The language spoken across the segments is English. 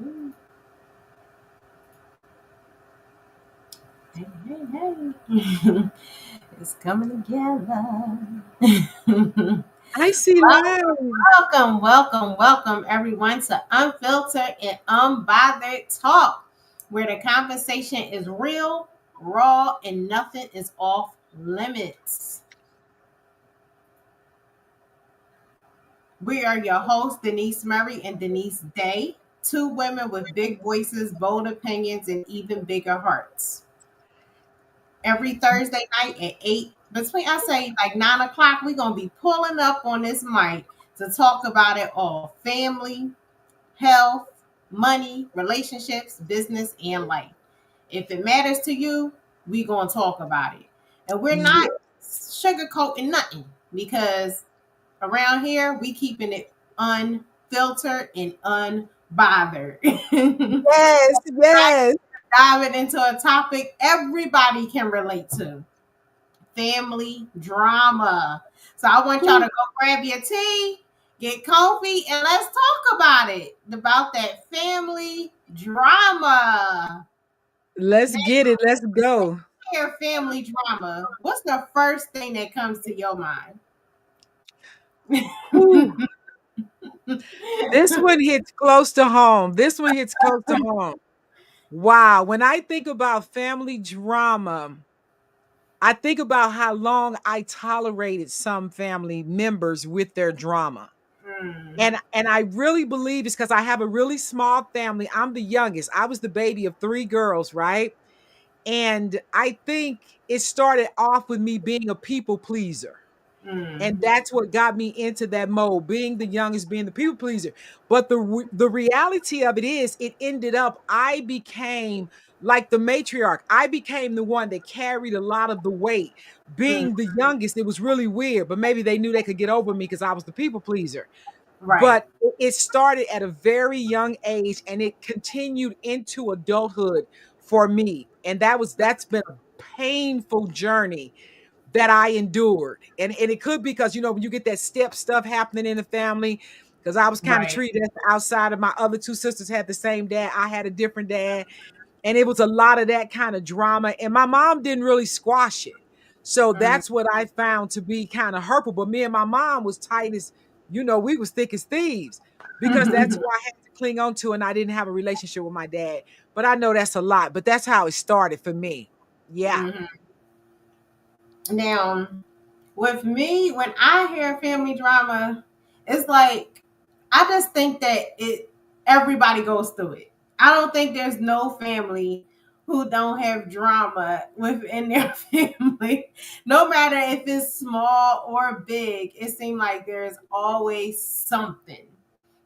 Mm. Hey, hey. It's coming together. I see live. Welcome, everyone to Unfiltered and Unbothered Talk, where the conversation is real, raw, and nothing is off limits. We are your hosts, Denise Murray and Denise Day, two women with big voices, bold opinions, and even bigger hearts. Every Thursday night at 8, between I say like 9 o'clock, we're gonna be pulling up on this mic to talk about it all: family, health, money, relationships, business, and life. If it matters to you, we gonna talk about it. And we're not Yeah. sugarcoating nothing because around here we keeping it unfiltered and unbothered. Yes, yes. Diving into a topic everybody can relate to: family drama. So I want y'all to Whew. go grab your tea, get comfy, and let's talk about it. About that family drama. Let's Now, get it. Let's go. hear family drama. What's the first thing that comes to your mind? Whew. This one hits close to home. This one hits close to home. Wow. When I think about family drama, I think about how long I tolerated some family members with their drama. Mm, And I really believe it's because I have a really small family. I'm the youngest. I was the baby of three girls, right? And I think it started off with me being a people pleaser. And mm, that's what got me into that mode, being the youngest, being the people pleaser. But the reality of it is, it ended up I became like the matriarch. I became the one that carried a lot of the weight. mm. Being the youngest, it was really weird, but maybe they knew they could get over me because I was the people pleaser. Right, But it started at a very young age and it continued into adulthood for me. And that's been a painful journey that I endured. And it could be because, when you get that step stuff happening in the family, because I was kind of right. treated as the outsider. My other two sisters had the same dad. I had a different dad. And it was a lot of that kind of drama. And my mom didn't really squash it. So Mm, that's what I found to be kind of hurtful. But me and my mom was tight as, we was thick as thieves because that's who I had to cling on to. And I didn't have a relationship with my dad. But I know that's a lot. But that's how it started for me. Yeah. mhm. Now, with me, when I hear family drama, it's like I just think that it everybody goes through it. I don't think there's no family who don't have drama within their family. No matter if it's small or big, it seems like there's always something,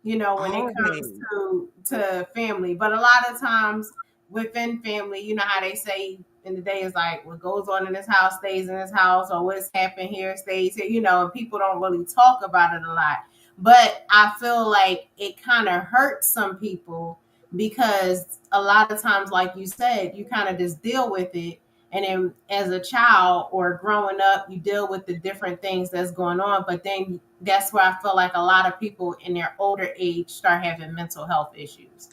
when it comes Always. to family. But a lot of times within family, you know how they say in the day is like what goes on in this house stays in this house, or what's happened here stays here, and people don't really talk about it a lot. But I feel like it kind of hurts some people because a lot of times, like you said, you kind of just deal with it. And then as a child or growing up, you deal with the different things that's going on. But then that's where I feel like a lot of people in their older age start having mental health issues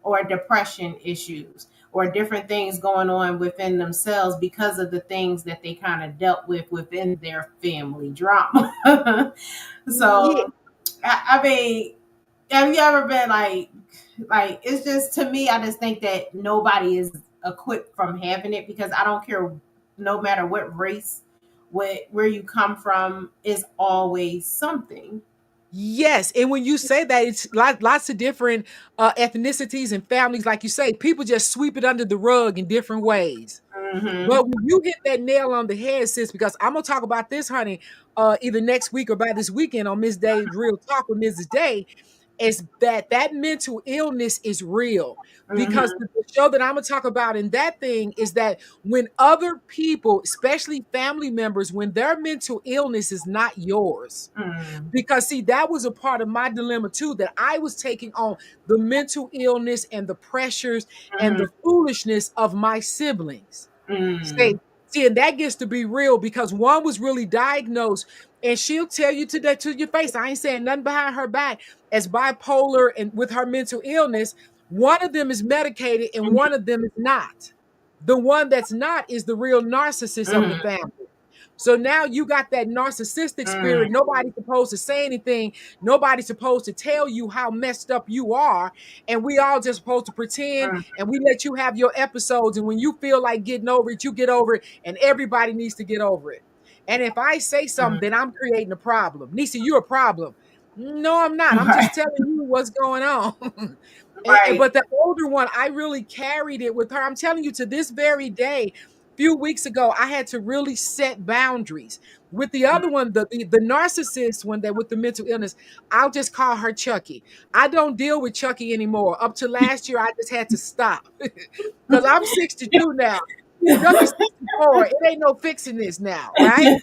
or depression issues or different things going on within themselves because of the things that they kind of dealt with within their family drama. Yeah. So, I mean, have you ever been like it's just to me, I just think that nobody is equipped from having it because I don't care, no matter what race, where you come from, is always something. Yes, and when you say that, it's lots of different ethnicities and families, like you say, people just sweep it under the rug in different ways. Hmm. But when you hit that nail on the head, sis, because I'm gonna talk about this, honey, either next week or by this weekend on Miss Day's Real Talk with Mrs. Day, is that mental illness is real. Because Hmm. the show that I'm gonna talk about in that thing is that when other people, especially family members, when their mental illness is not yours, Hmm. because see, that was a part of my dilemma too, that I was taking on the mental illness and the pressures and Hmm. the foolishness of my siblings. Hmm. See, and that gets to be real because one was really diagnosed, and she'll tell you to your face. I ain't saying nothing behind her back as bipolar and with her mental illness. One of them is medicated and one of them is not. The one that's not is the real narcissist of the Mhm. family. So now you got that narcissistic Mhm. spirit. Nobody's supposed to say anything. Nobody's supposed to tell you how messed up you are. And we all just supposed to pretend, Mhm. and we let you have your episodes. And when you feel like getting over it, you get over it. And everybody needs to get over it. And if I say something, Mhm. then I'm creating a problem. Nisa, you're a problem. No, I'm not. I'm Right. just telling you what's going on. Right. But the older one, I really carried it with her. I'm telling you, to this very day, few weeks ago, I had to really set boundaries. With the other one, the narcissist one, that with the mental illness, I'll just call her Chucky. I don't deal with Chucky anymore. Up to last year, I just had to stop because I'm 62 now. Chucky's 64. It ain't no fixing this now, right?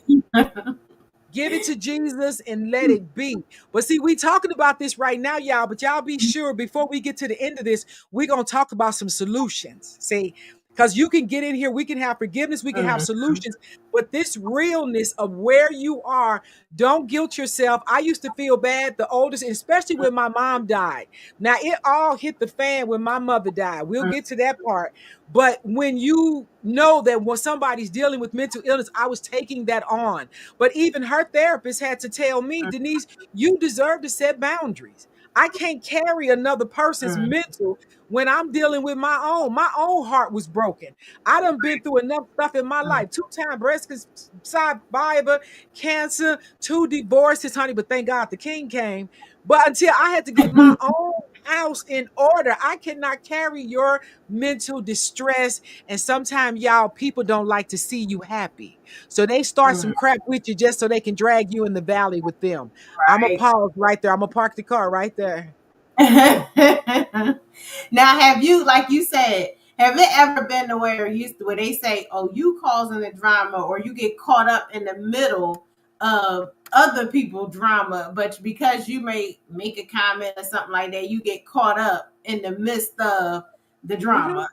Give it to Jesus and let it be. But see, we talking about this right now, y'all. But y'all be sure before we get to the end of this, we're gonna talk about some solutions. See, because you can get in here, we can have forgiveness, we can have Mhm. solutions. But this realness of where you are, don't guilt yourself. I used to feel bad, the oldest, especially when my mom died. Now it all hit the fan when my mother died. We'll get to that part. But when you know that when somebody's dealing with mental illness, I was taking that on. But even her therapist had to tell me, Denise, you deserve to set boundaries. I can't carry another person's Mhm. mental when I'm dealing with my own. My own heart was broken. I done been through enough stuff in my Mhm. life. 2-time breast survivor, cancer, 2 divorces, honey. But thank God the king came. But until I had to get my own house in order, I cannot carry your mental distress. And sometimes, y'all, people don't like to see you happy. So they start some Mhm. crap with you just so they can drag you in the valley with them. I'm going to Right. pause right there. I'm going to park the car right there. Now, have you, like you said, have it ever been to where they say, "Oh, you causing the drama," or you get caught up in the middle of other people drama, but because you may make a comment or something like that, you get caught up in the midst of the Mhm. drama.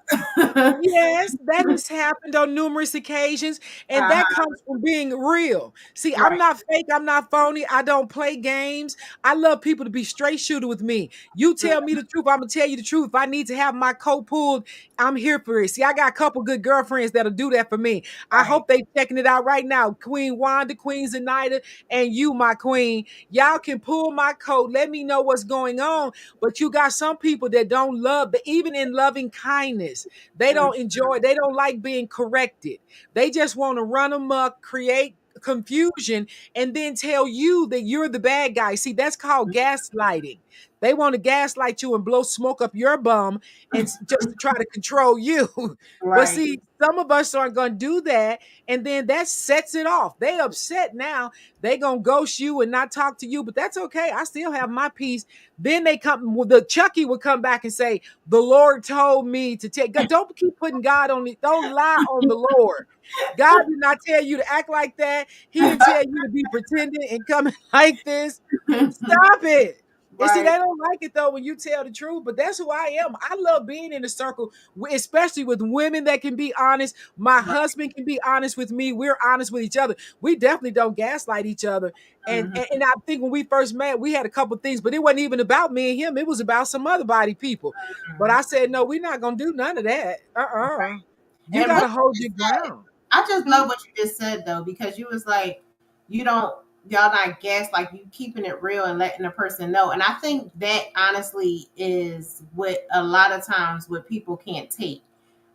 Yes, that has happened on numerous occasions, and that Uh-huh. comes from being real. See, I'm Right. not fake, I'm not phony, I don't play games. I love people to be straight shooter with me. You tell me the truth, I'm gonna tell you the truth. If I need to have my coat pulled, I'm here for it. See, I got a couple good girlfriends that'll do that for me. I Right. hope they checking it out right now. Queen Wanda, Queen Zenaida, and you, my queen. Y'all can pull my coat. Let me know what's going on. But you got some people that don't love, but even in loving kindness. They Mhm. don't enjoy, they don't like being corrected. They just want to run amok, create confusion, and then tell you that you're the bad guy. See, that's called gaslighting. They want to gaslight you and blow smoke up your bum and just to try to control you. But Right. see, some of us aren't going to do that. And then that sets it off. They upset now. They going to ghost you and not talk to you, but that's okay. I still have my peace. Then they come, well, the Chucky would come back and say, the Lord told me to take God. Don't keep putting God on it. Don't lie on the Lord. God did not tell you to act like that. He didn't tell you to be pretending and coming like this. Stop it. And see, Right. they don't like it though when you tell the truth, but that's who I am. I love being in a circle, especially with women that can be honest. My Right. husband can be honest with me. We're honest with each other. We definitely don't gaslight each other. And, Mhm. and, and I think when we first met, we had a couple things, but it wasn't even about me and him. It was about some other body people. But Mhm. I said, no, we're not going to do none of that. You And got what to you hold your just said, ground. I just Hmm? love what you just said though, because you was like, you don't, y'all not guess, like you keeping it real and letting the person know. And I think that honestly is what a lot of times what people can't take.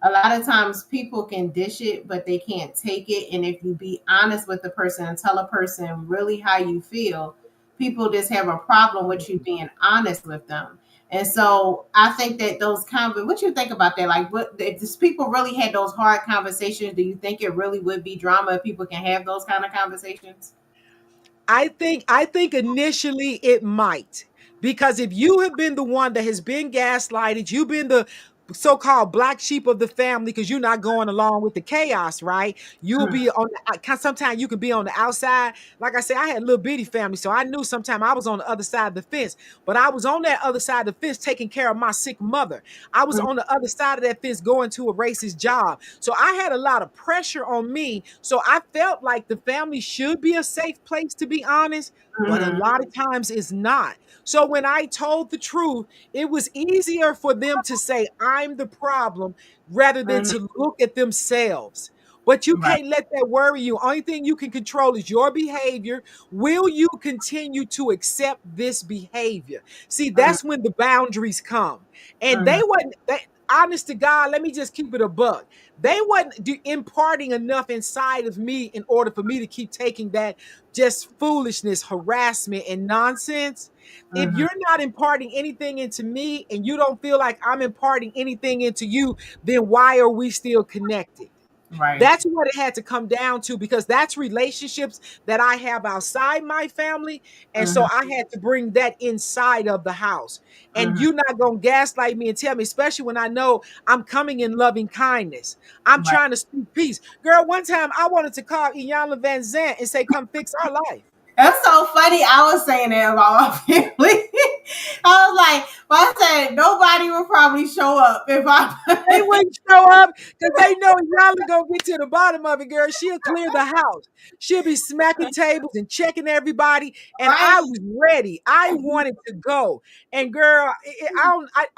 A lot of times people can dish it, but they can't take it. And if you be honest with the person and tell a person really how you feel, people just have a problem with you being honest with them. And so I think that what you think about that? Like, what if these people really had those hard conversations? Do you think it really would be drama if people can have those kind of conversations? I think initially it might. Because if you have been the one that has been gaslighted, you've been the so-called black sheep of the family because you're not going along with the chaos, right? You'll Mhm. be on sometimes you can be on the outside. Like I said, I had a little bitty family, so I knew sometimes I was on the other side of the fence, but I was on that other side of the fence taking care of my sick mother. I was Mhm. on the other side of that fence going to a racist job. So I had a lot of pressure on me. So I felt like the family should be a safe place, to be honest, but a Mhm. lot of times it's not. So when I told the truth, it was easier for them to say, I'm the problem, rather than Mhm. to look at themselves. But you Right. can't let that worry you. Only thing you can control is your behavior. Will you continue to accept this behavior? See, Mhm. that's when the boundaries come. And they Mhm. wasn't, they, honest to God, let me just keep it a buck. They wasn't imparting enough inside of me in order for me to keep taking that just foolishness, harassment, and nonsense. If Mhm. you're not imparting anything into me and you don't feel like I'm imparting anything into you, then why are we still connected? Right. That's what it had to come down to, because that's relationships that I have outside my family. And so Mhm. I had to bring that inside of the house. And Mhm. you're not going to gaslight me and tell me, especially when I know I'm coming in loving kindness. I'm Right. trying to speak peace. Girl, one time I wanted to call Iyanla Van Zant and say, come fix our life. That's so funny. I was saying that about my family. I was like, well, I said nobody will probably show up if They I. wouldn't show up because they know Yana gonna get to the bottom of it, girl. She'll clear the house. She'll be smacking tables and checking everybody. And Right. I was ready. I wanted to go. And girl,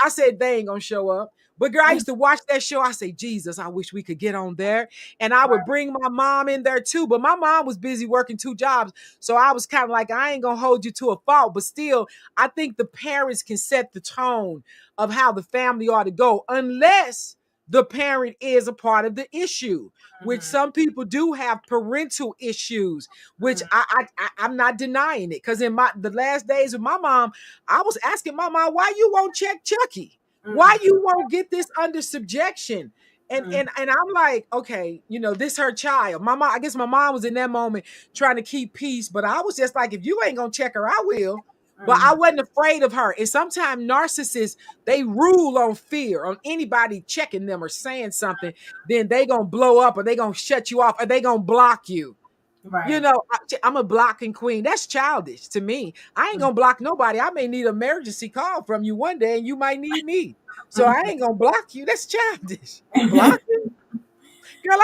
I said they ain't gonna show up. But girl, I used to watch that show. I say, Jesus, I wish we could get on there. And I would bring my mom in there too. But my mom was busy working 2 jobs. So I was kind of like, I ain't gonna hold you to a fault. But still, I think the parents can set the tone of how the family ought to go, unless the parent is a part of the issue, which Mhm. some people do have parental issues, which Mhm. I'm not denying it. Because in the last days of my mom, I was asking my mom, why you won't check Chucky? Why Mhm. you won't get this under subjection? And, Mhm. and and I'm like, okay, this her child. My mom, I guess my mom was in that moment trying to keep peace, but I was just like, if you ain't gonna check her, I will. But I Mhm. wasn't afraid of her. And sometimes narcissists, they rule on fear, on anybody checking them or saying something, then they gonna blow up or they gonna shut you off or they gonna block you. Right. I'm a blocking queen. That's childish to me. I ain't gonna block nobody. I may need an emergency call from you one day and you might need me. So I ain't gonna block you. That's childish. Mhm. Blocking? Girl,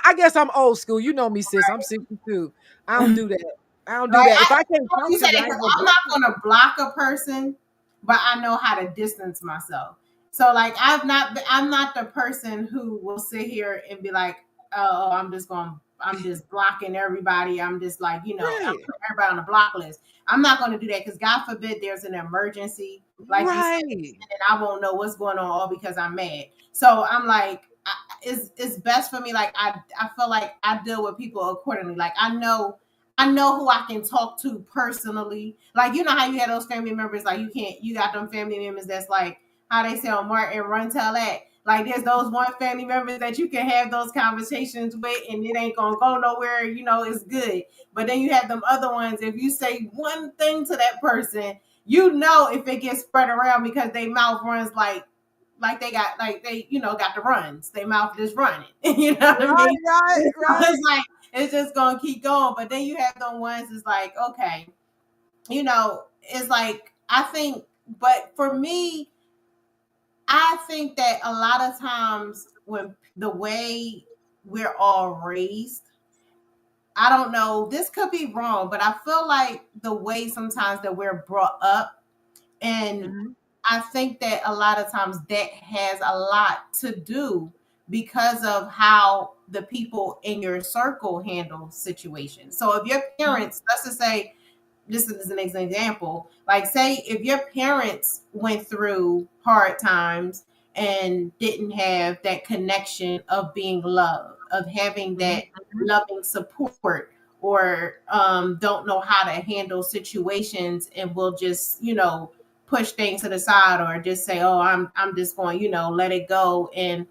I guess I'm old school. You know me, sis. I'm 62. I don't do that. I don't do Right. that. If I can't You talk to said you, it I because ain't gonna I'm block not you. going to block a person, but I know how to distance myself. So like I'm not the person who will sit here and be like, oh, I'm just blocking everybody. I'm just like, I'm Right. putting everybody on the block list. I'm not going to do that because God forbid there's an emergency, like you said, Right. and I won't know what's going on all because I'm mad. So I'm like, it's best for me. Like I feel like I deal with people accordingly. Like I know who I can talk to personally. Like, you know how you had those family members, like you got them family members that's like how they say on Martin, run tell that. Like there's those one family members that you can have those conversations with and it ain't gonna go nowhere, it's good. But then you have them other ones, if you say one thing to that person, if it gets spread around because they mouth runs like they got like they got the runs. They mouth just running. You know what I Right, mean? right, right. It's like it's just gonna keep going. But then you have the ones it's like, okay, it's like I think, but for me, I think that a lot of times when the way we're all raised, I don't know, this could be wrong, but I feel like the way sometimes that we're brought up, and Mhm. I think that a lot of times that has a lot to do because of how the people in your circle handle situations. So if your Mhm. parents, let's just say, this is an example, like say if your parents went through hard times and didn't have that connection of being loved, of having Mhm. that loving support, or don't know how to handle situations and will just push things to the side or just say, oh, I'm just going, let it go, and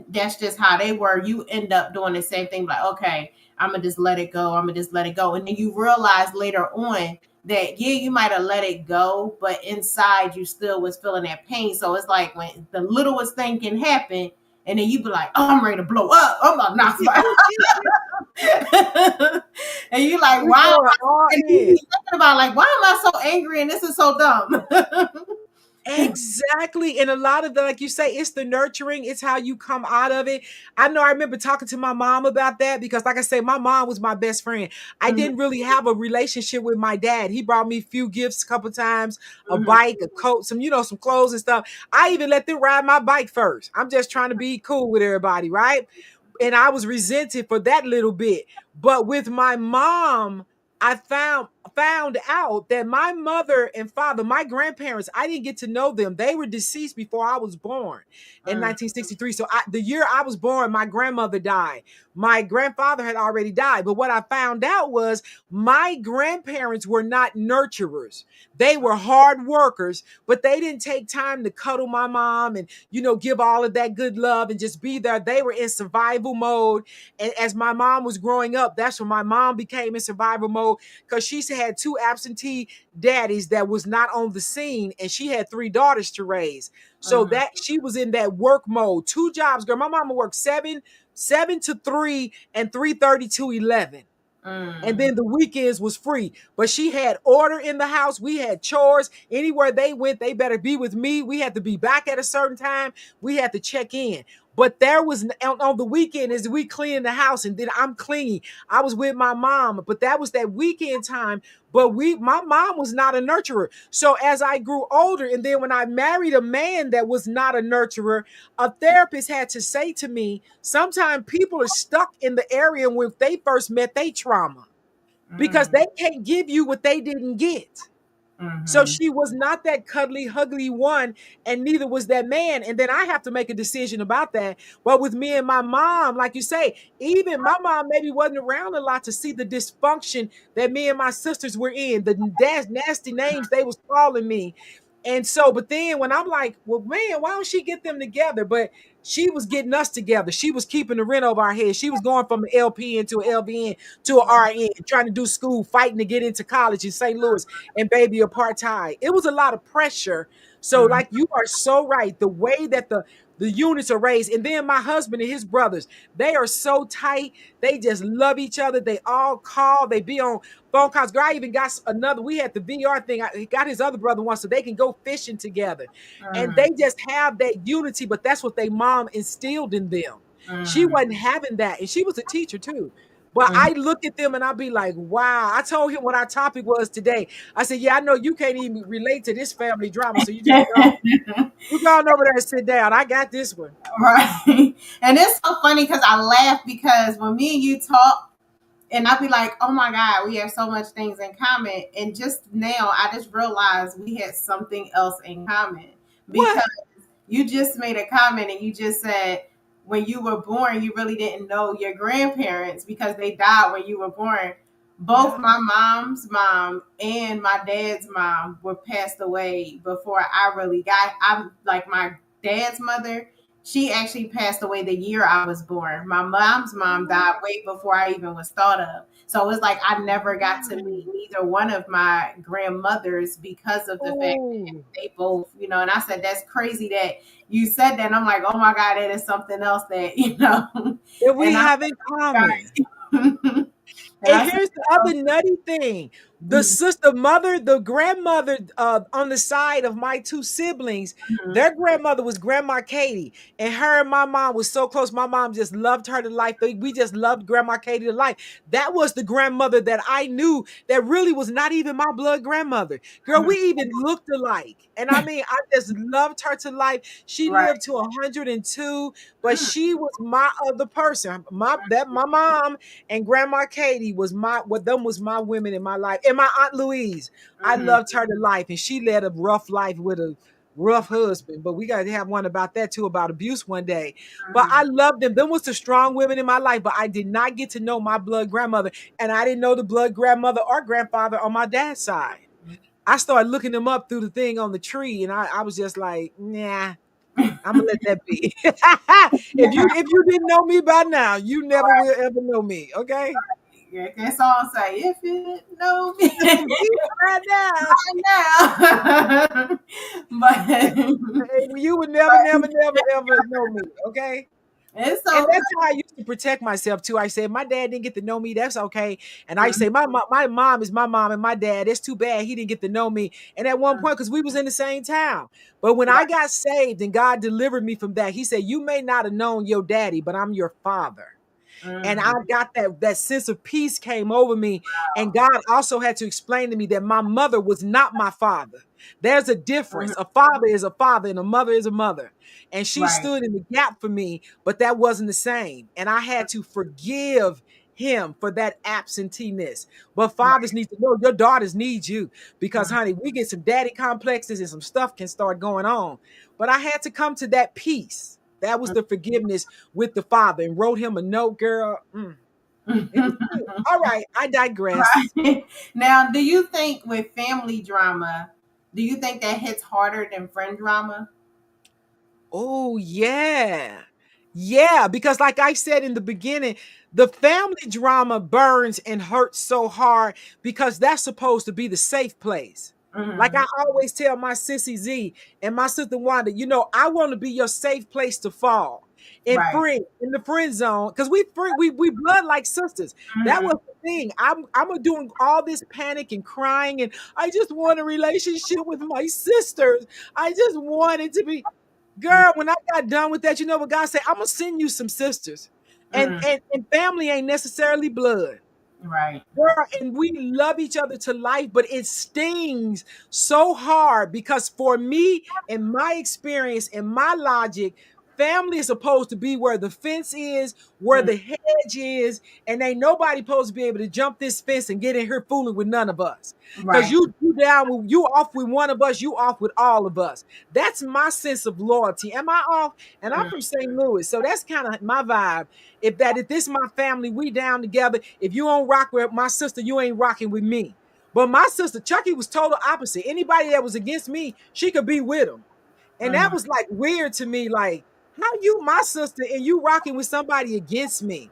that's just how they were, you end up doing the same thing, like, okay, I'm gonna just let it go, I'm gonna just let it go, and then you realize later on that yeah, you might have let it go, but inside you still was feeling that pain. So it's like when the littlest thing can happen, and then you be like, oh, I'm ready to blow up. I'm gonna knock somebody. And you like, We why am going I, all and you in. be thinking about like, why am I so angry and this is so dumb? Exactly. And a lot of the, like you say, it's the nurturing, it's how you come out of it. I know I remember talking to my mom about that because, like I say, my mom was my best friend. I Mhm, didn't really have a relationship with my dad. He brought me a few gifts a couple times, a mhm, bike, a coat, some, some clothes and stuff. I even let them ride my bike first. I'm just trying to be cool with everybody, right? And I was resented for that little bit. But with my mom, I found out that my mother and father, my grandparents, I didn't get to know them. They were deceased before I was born in mhm, 1963. So the year I was born, my grandmother died. My grandfather had already died. But what I found out was my grandparents were not nurturers. They were hard workers, but they didn't take time to cuddle my mom and, give all of that good love and just be there. They were in survival mode. And as my mom was growing up, that's when my mom became in survival mode because she had two absentee daddies that was not on the scene, and she had three daughters to raise. So mhm, that she was in that work mode, two jobs, girl. My mama worked seven to 3 and 3:30 to 11. And mhm, then the weekends was free. But she had order in the house. We had chores. Anywhere they went, they better be with me. We had to be back at a certain time. We had to check in. But there was on the weekend is we clean the house and then I'm cleaning. I was with my mom, but that was that weekend time. But my mom was not a nurturer. So as I grew older, and then when I married a man that was not a nurturer, a therapist had to say to me, sometimes people are stuck in the area when they first met their trauma because mhm, they can't give you what they didn't get. So mhm, she was not that cuddly, huggly one, and neither was that man. And then I have to make a decision about that. But with me and my mom, like you say, even my mom maybe wasn't around a lot to see the dysfunction that me and my sisters were in, the nasty names they was calling me. And so, but then when I'm like, well, man, why don't she get them together? But she was getting us together. She was keeping the rent over our head. She was going from an LPN to an LVN to an RN, trying to do school, fighting to get into college in St. Louis and baby apartheid. It was a lot of pressure. So, mhm, like you are so right. The way that the units are raised, and then my husband and his brothers, they are so tight. They just love each other. They all call. They be on phone calls. Girl, I even got another. We had the VR thing. He got his other brother one, so they can go fishing together, and mhm, they just have that unity. But that's what their mom instilled in them. She mhm, wasn't having that, and she was a teacher too. But mhm. I look at them and I be like, wow. I told him what our topic was today. I said, yeah, I know you can't even relate to this family drama. So you just go. You go on over there and sit down. I got this one. Right. And it's so funny because I laugh because when me and you talk, and I'll be like, oh my God, we have so much things in common. And just now I just realized we had something else in common What? because you just made a comment and you just said when you were born, you really didn't know your grandparents because they died when you were born. Both Yeah. my mom's mom and my dad's mom were passed away before I really got. I'm like my dad's mother. She actually passed away the year I was born. My mom's mom died way before I even was thought of. So it's like I never got to meet neither one of my grandmothers because of the fact Oh, they both, and I said, that's crazy that you said that. And I'm like, oh my God, that is something else that, that we and I have in common. and And I said, here's the other nutty thing. The mm-hmm, sister, mother, the grandmother on the side of my two siblings, their grandmother was Grandma Katie. And her and my mom was so close. My mom just loved her to life. We just loved Grandma Katie to life. That was the grandmother that I knew that really was not even my blood grandmother. Girl, we even looked alike. And I mean, I just loved her to life. She right. lived to 102, but she was my other person. My mom and Grandma Katie was my women in my life. And my Aunt Louise, I Mm-hmm, loved her to life, and she led a rough life with a rough husband. But we got to have one about that too, about abuse one day. But mm-hmm, I loved them. Them was the strong women in my life. But I did not get to know my blood grandmother, and I didn't know the blood grandmother or grandfather on my dad's side. I started looking them up through the thing on the tree, and I was just like, nah. I'm gonna let that be. If you didn't know me by now, you never will ever know me. Okay. Yeah, that song say, if you know me Right now. now. But Hey, you would never, never, never, ever know me, okay? it's And so that's how I used to protect myself too. I said, my dad didn't get to know me. That's okay. And I good. say, my mom is my mom and my dad. It's too bad he didn't get to know me. And at one point, because we was in the same town. But when I Right. got saved and God delivered me from that, he said, you may not have known your daddy, but I'm your father. And I Mm. got that sense of peace came over me. And God also had to explain to me that my mother was not my father. There's a Mhm. difference. A father is a father and a mother is a mother. And she Right. stood in the gap for me, but that wasn't the same. And I had to forgive him for that absenteeness. But fathers Right. need to know your daughters need you because, Mhm. honey, we get some daddy complexes and some stuff can start going on. But I had to come to that peace. That was the forgiveness with the father and wrote him a note, girl. It was good. All right, I digress. Right. Now, do you think with family drama, do you think that hits harder than friend drama? Oh, yeah. Yeah, because like I said in the beginning, the family drama burns and hurts so hard because that's supposed to be the safe place. Like I Hmm. always tell my sissy Z and my sister Wanda, I want to be your safe place to fall. And Right. friend in the friend zone, because we blood like sisters. That was Hmm. the thing. I'm doing all this panic and crying, and I just want a relationship with my sisters. I just wanted to be. Girl, when I got done with that, you know what God said? I'm gonna send you some sisters. And Hmm. and family ain't necessarily blood. Right. Girl, and we love each other to life, but it stings so hard because for me, in my experience, in my logic, family is supposed to be where the fence is, where Mm. the hedge is, and ain't nobody supposed to be able to jump this fence and get in here fooling with none of us. Because Right. you down with you off with one of us, you off with all of us. That's my sense of loyalty. Am I off? And I'm Mm. from St. Louis, so that's kind of my vibe. If this is my family, we down together. If you don't rock with my sister, you ain't rocking with me. But my sister Chucky was total opposite. Anybody that was against me, she could be with him. And that Mhm. was like weird to me. Like, how you my sister and you rocking with somebody against me?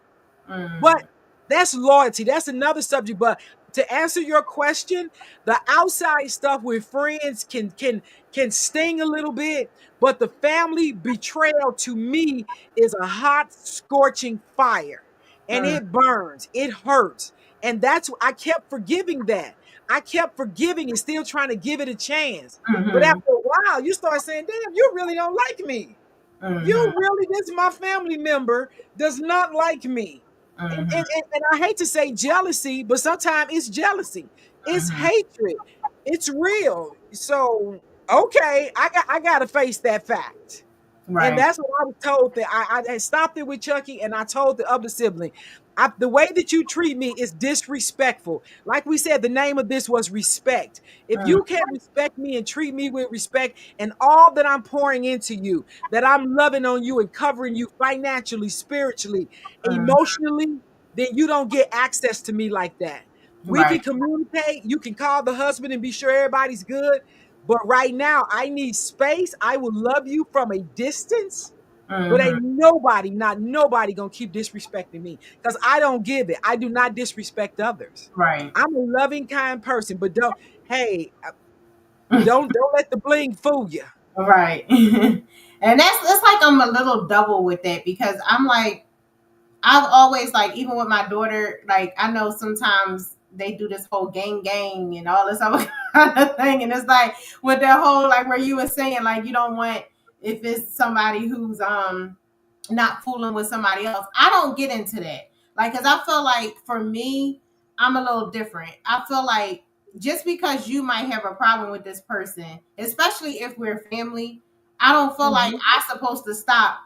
But Mm. that's loyalty. That's another subject. But to answer your question, the outside stuff with friends can sting a little bit, but the family betrayal to me is a hot, scorching fire. And Mm. it burns, it hurts. And that's I kept forgiving that. I kept forgiving and still trying to give it a chance. But Mhm. after a while, you start saying, damn, you really don't like me. Mhm. You really, this my family member does not like me. And, Mhm. and, and, and I hate to say jealousy, but sometimes it's jealousy. It's Mhm. hatred. It's real. So okay, I gotta face that fact. And Right. that's what I was told that I had stopped it with Chucky and I told the other sibling, the way that you treat me is disrespectful. Like we said, the name of this was respect. If Mm. you can't respect me and treat me with respect and all that I'm pouring into you, that I'm loving on you and covering you financially, spiritually, Mm. emotionally, then you don't get access to me like that. We can Right. communicate. You can call the husband and be sure everybody's good. But right now, I need space. I will love you from a distance, but Mhm. ain't nobody, not nobody, gonna keep disrespecting me because I don't give it. I do not disrespect others. Right. I'm a loving, kind person, but hey, don't let the bling fool you. Right. And that's it's like I'm a little double with that because I'm like I've always like even with my daughter, like I know sometimes they do this whole gang and all this other kind of thing. And it's like with that whole like where you were saying, like you don't want if it's somebody who's not fooling with somebody else. I don't get into that. Like cause I feel like for me, I'm a little different. I feel like just because you might have a problem with this person, especially if we're family, I don't feel like Mhm. I'm supposed to stop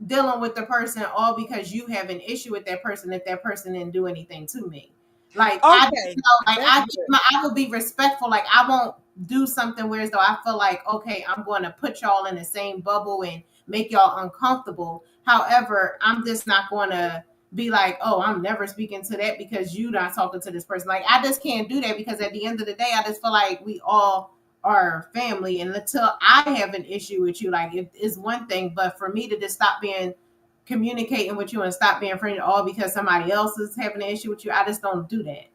dealing with the person all because you have an issue with that person if that person didn't do anything to me. Like I just Okay, know, like that's good. I will be respectful. Like I won't do something where as though I feel like okay, I'm going to put y'all in the same bubble and make y'all uncomfortable. However, I'm just not going to be like, oh, I'm never speaking to that because you not talking to this person. Like I just can't do that because at the end of the day, I just feel like we all are family, and until I have an issue with you, like it is one thing, but for me to just stop being communicating with you and stop being friends all because somebody else is having an issue with you. I just don't do that.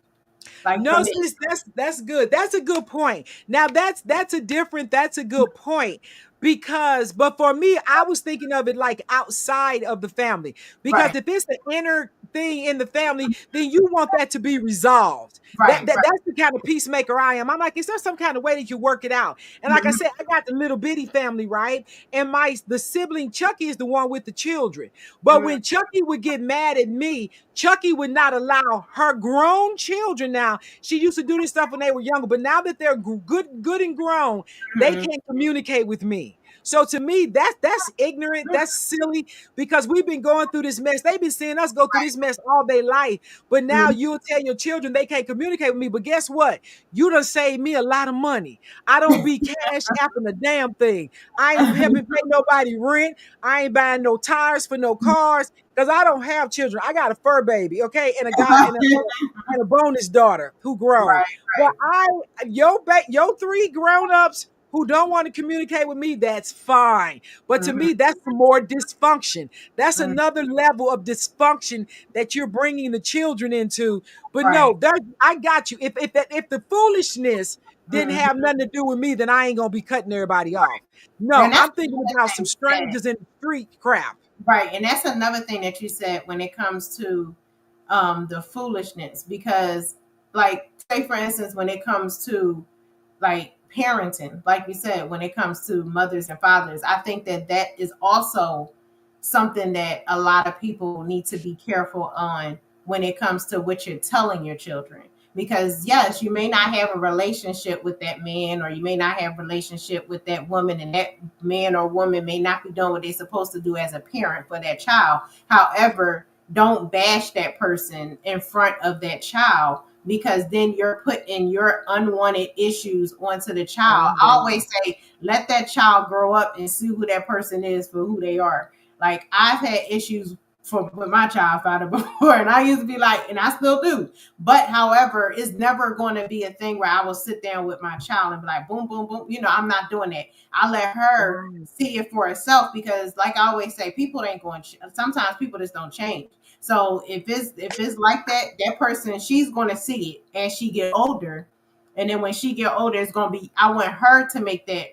Like for No, me. sis, that's good. That's a good point. Now that's a good point because but for me, I was thinking of it like outside of the family. Because Right. if it's the inner thing in the family, then you want that to be resolved. Right. Right. That's the kind of peacemaker I am. I'm like, is there some kind of way that you work it out? And like I Mhm. said, I got the little bitty family, right? And the sibling Chucky is the one with the children. But Mhm. when Chucky would get mad at me, Chucky would not allow her grown children now. She used to do this stuff when they were younger, but now that they're good and grown, they Mhm. can't communicate with me. So to me, that's ignorant, that's silly, because we've been going through this mess. They've been seeing us go through this mess all day life. But now Mhm. you'll tell your children they can't communicate with me. But guess what? You done saved me a lot of money. I don't be cash apping a damn thing. I ain't helping pay nobody rent. I ain't buying no tires for no cars because I don't have children. I got a fur baby, okay, and a guy and a bonus daughter who grown. Right. But your three grown-ups who don't want to communicate with me, that's fine. But to Mhm. me, that's more dysfunction. That's Mhm. another level of dysfunction that you're bringing the children into. But Right. no, I got you. If the foolishness didn't Mhm. have nothing to do with me, then I ain't gonna be cutting everybody off. And No, that's I'm thinking another about some thing you said. strangers in the street crap. Right. And that's another thing that you said when it comes to the foolishness. Because like say for instance, when it comes to like parenting, like you said, when it comes to mothers and fathers, I think that that is also something that a lot of people need to be careful on when it comes to what you're telling your children. Because yes, you may not have a relationship with that man, or you may not have a relationship with that woman, and that man or woman may not be doing what they're supposed to do as a parent for that child. However, don't bash that person in front of that child, because then you're putting your unwanted issues onto the child. Oh, I God. always say, let that child grow up and see who that person is for who they are. Like I've had issues with my child father before, and I used to be like, and I still do. But however, it's never going to be a thing where I will sit down with my child and be like, boom, boom, boom. You know, I'm not doing that. I let her Right. see it for herself, because, like I always say, people ain't going. Sometimes people just don't change. So if it's like that, that person, she's going to see it as she get older, and then when she get older, it's going to be. I want her to make that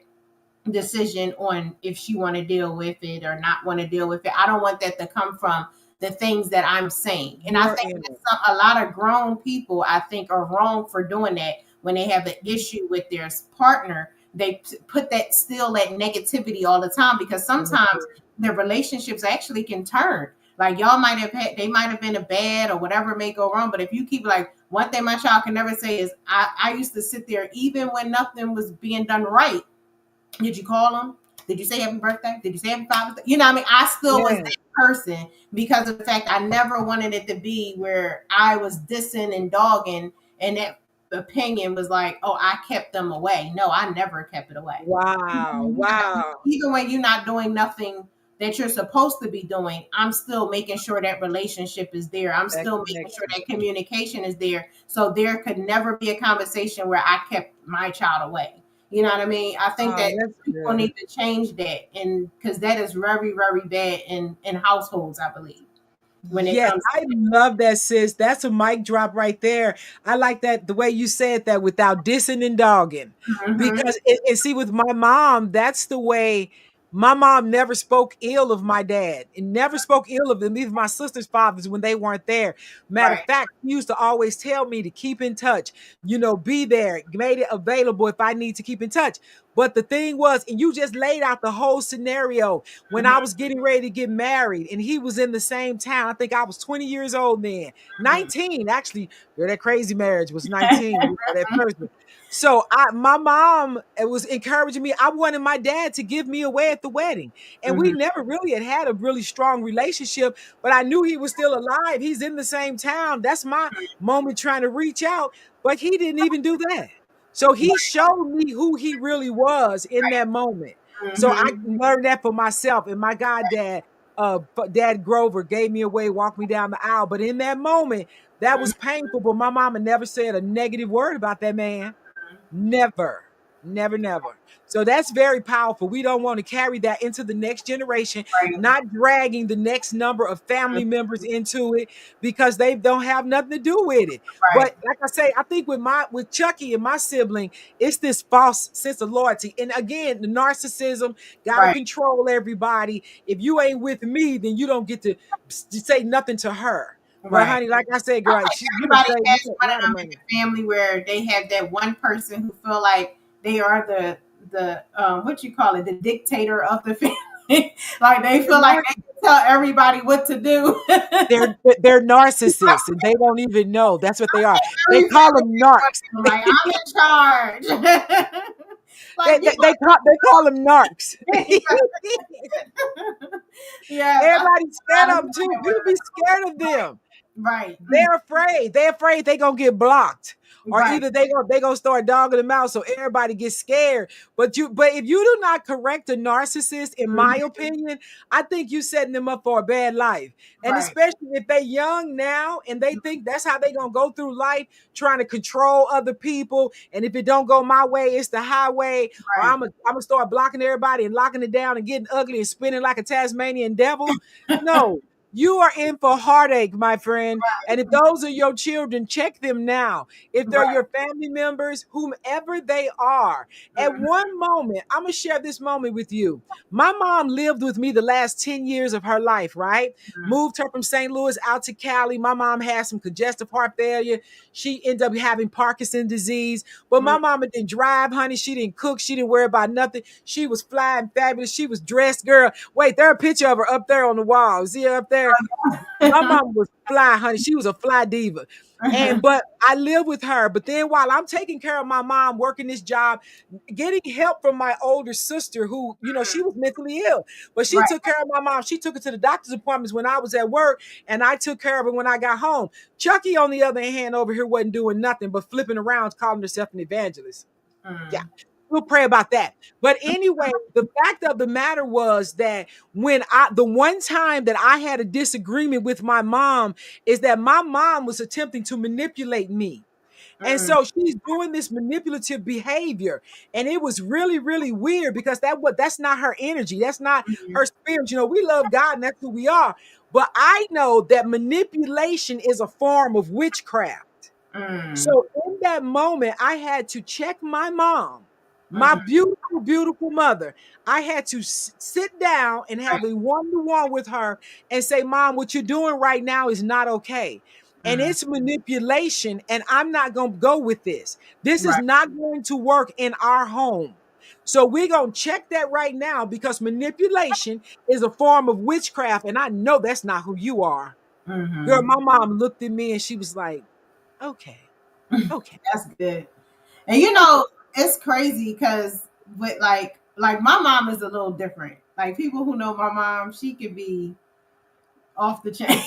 decision on if she want to deal with it or not want to deal with it. I don't want that to come from the things that I'm saying. And I You're think in that it. a lot of grown people, I think, are wrong for doing that when they have an issue with their partner. They put that still that negativity all the time, because sometimes their relationships actually can turn. Like y'all might have had, they might have been a bad or whatever may go wrong. But if you keep like one thing my child can never say is, I used to sit there even when nothing was being done right. Did you call him? Did you say happy birthday? Did you say happy Father's Day? You know what I mean? I still was Yeah. that person because of the fact I never wanted it to be where I was dissing and dogging, and that opinion was like, oh, I kept them away. No, I never kept it away. Wow. Wow. Even when you're not doing nothing that you're supposed to be doing, I'm still making sure that relationship is there. I'm That still making sure connection. that communication is there. So there could never be a conversation where I kept my child away. You know what I mean? I think Oh, that that's people good. need to change that, and because that is very, very bad in households, I believe, when it Yes, comes I love that, sis. That's a mic drop right there. I like that the way you said that without dissing and dogging. to. Hmm. Because and see, with my mom, that's the way my mom never spoke ill of my dad and never spoke ill of them, even my sister's fathers when they weren't there. Matter of Right. fact, she used to always tell me to keep in touch, be there, made it available if I need to keep in touch. But the thing was, and you just laid out the whole scenario when I Hmm. was getting ready to get married and he was in the same town. I think I was 20 years old then, 19 actually. Girl, that crazy marriage was 19, that first one. So my mom was encouraging me. I wanted my dad to give me away at the wedding. And we Hmm. never really had a really strong relationship, but I knew he was still alive. He's in the same town. That's my moment trying to reach out, but he didn't even do that. So he showed me who he really was in that moment. So I Hmm. learned that for myself. And my goddad, Dad Grover, gave me away, walked me down the aisle. But in that moment, that was painful. But my mama never said a negative word about that man. Never. Never, never. So that's very powerful. We don't want to carry that into the next generation, Right. not dragging the next number of family members into it because they don't have nothing to do with it. Right. But like I say, I think with Chucky and my sibling, it's this false sense of loyalty. And again, the narcissism got to Right. control everybody. If you ain't with me, then you don't get to say nothing to her. But Right. honey, like I said, I girl, think you can everybody save has you a one lot of of them in money. the family where they have that one person who feel like they are the what you call it, the dictator of the family. Like they feel like they can tell everybody what to do. They're narcissists and they don't even know. That's what they are. They Every call them narcs. family, like I'm in charge. They, Like you they, they call they call them narcs. yes, I Everybody's scared of them too. understand People be scared of them. right. They're afraid. They're afraid they gonna get blocked, or Right. either they gonna start dogging them out, so everybody gets scared. But if you do not correct a narcissist, in my opinion, I think you setting them up for a bad life. And Right. especially if they young now and they think that's how they gonna go through life, trying to control other people. And if it don't go my way, it's the highway, or Right. I'm gonna start blocking everybody and locking it down and getting ugly and spinning like a Tasmanian devil. No. You are in for heartache, my friend. And if those are your children, check them now. If they're Right. your family members, whomever they are, at one moment, I'm going to share this moment with you. My mom lived with me the last 10 years of her life, right? Moved her from St. Louis out to Cali. My mom had some congestive heart failure. She ended up having Parkinson's disease. But my mama didn't drive, honey. She didn't cook. She didn't worry about nothing. She was flying fabulous. She was dressed, girl. Wait, there's a picture of her up there on the wall. See her up there? My mom was fly, honey. She was a fly diva. But I live with her. But then while I'm taking care of my mom, working this job, getting help from my older sister, who, she was mentally ill, but she Right. took care of my mom. She took her to the doctor's appointments when I was at work, and I took care of her when I got home. Chucky, on the other hand, over here wasn't doing nothing but flipping around, calling herself an evangelist. Yeah. We'll pray about that. But anyway, the fact of the matter was that the one time that I had a disagreement with my mom is that my mom was attempting to manipulate me. And so she's doing this manipulative behavior. And it was really, really weird because that's not her energy. That's not her spirit. We love God and that's who we are. But I know that manipulation is a form of witchcraft. So in that moment, I had to check my mom, my beautiful, beautiful mother. I had to sit down and have a one-to-one with her and say, Mom, what you're doing right now is not okay. And it's manipulation, and I'm not going to go with this. This is not going to work in our home. So we're going to check that right now because manipulation is a form of witchcraft, and I know that's not who you are. Girl, my mom looked at me and she was like, okay. Okay. That's good. And it's crazy because with like my mom is a little different. Like people who know my mom, she could be off the chain.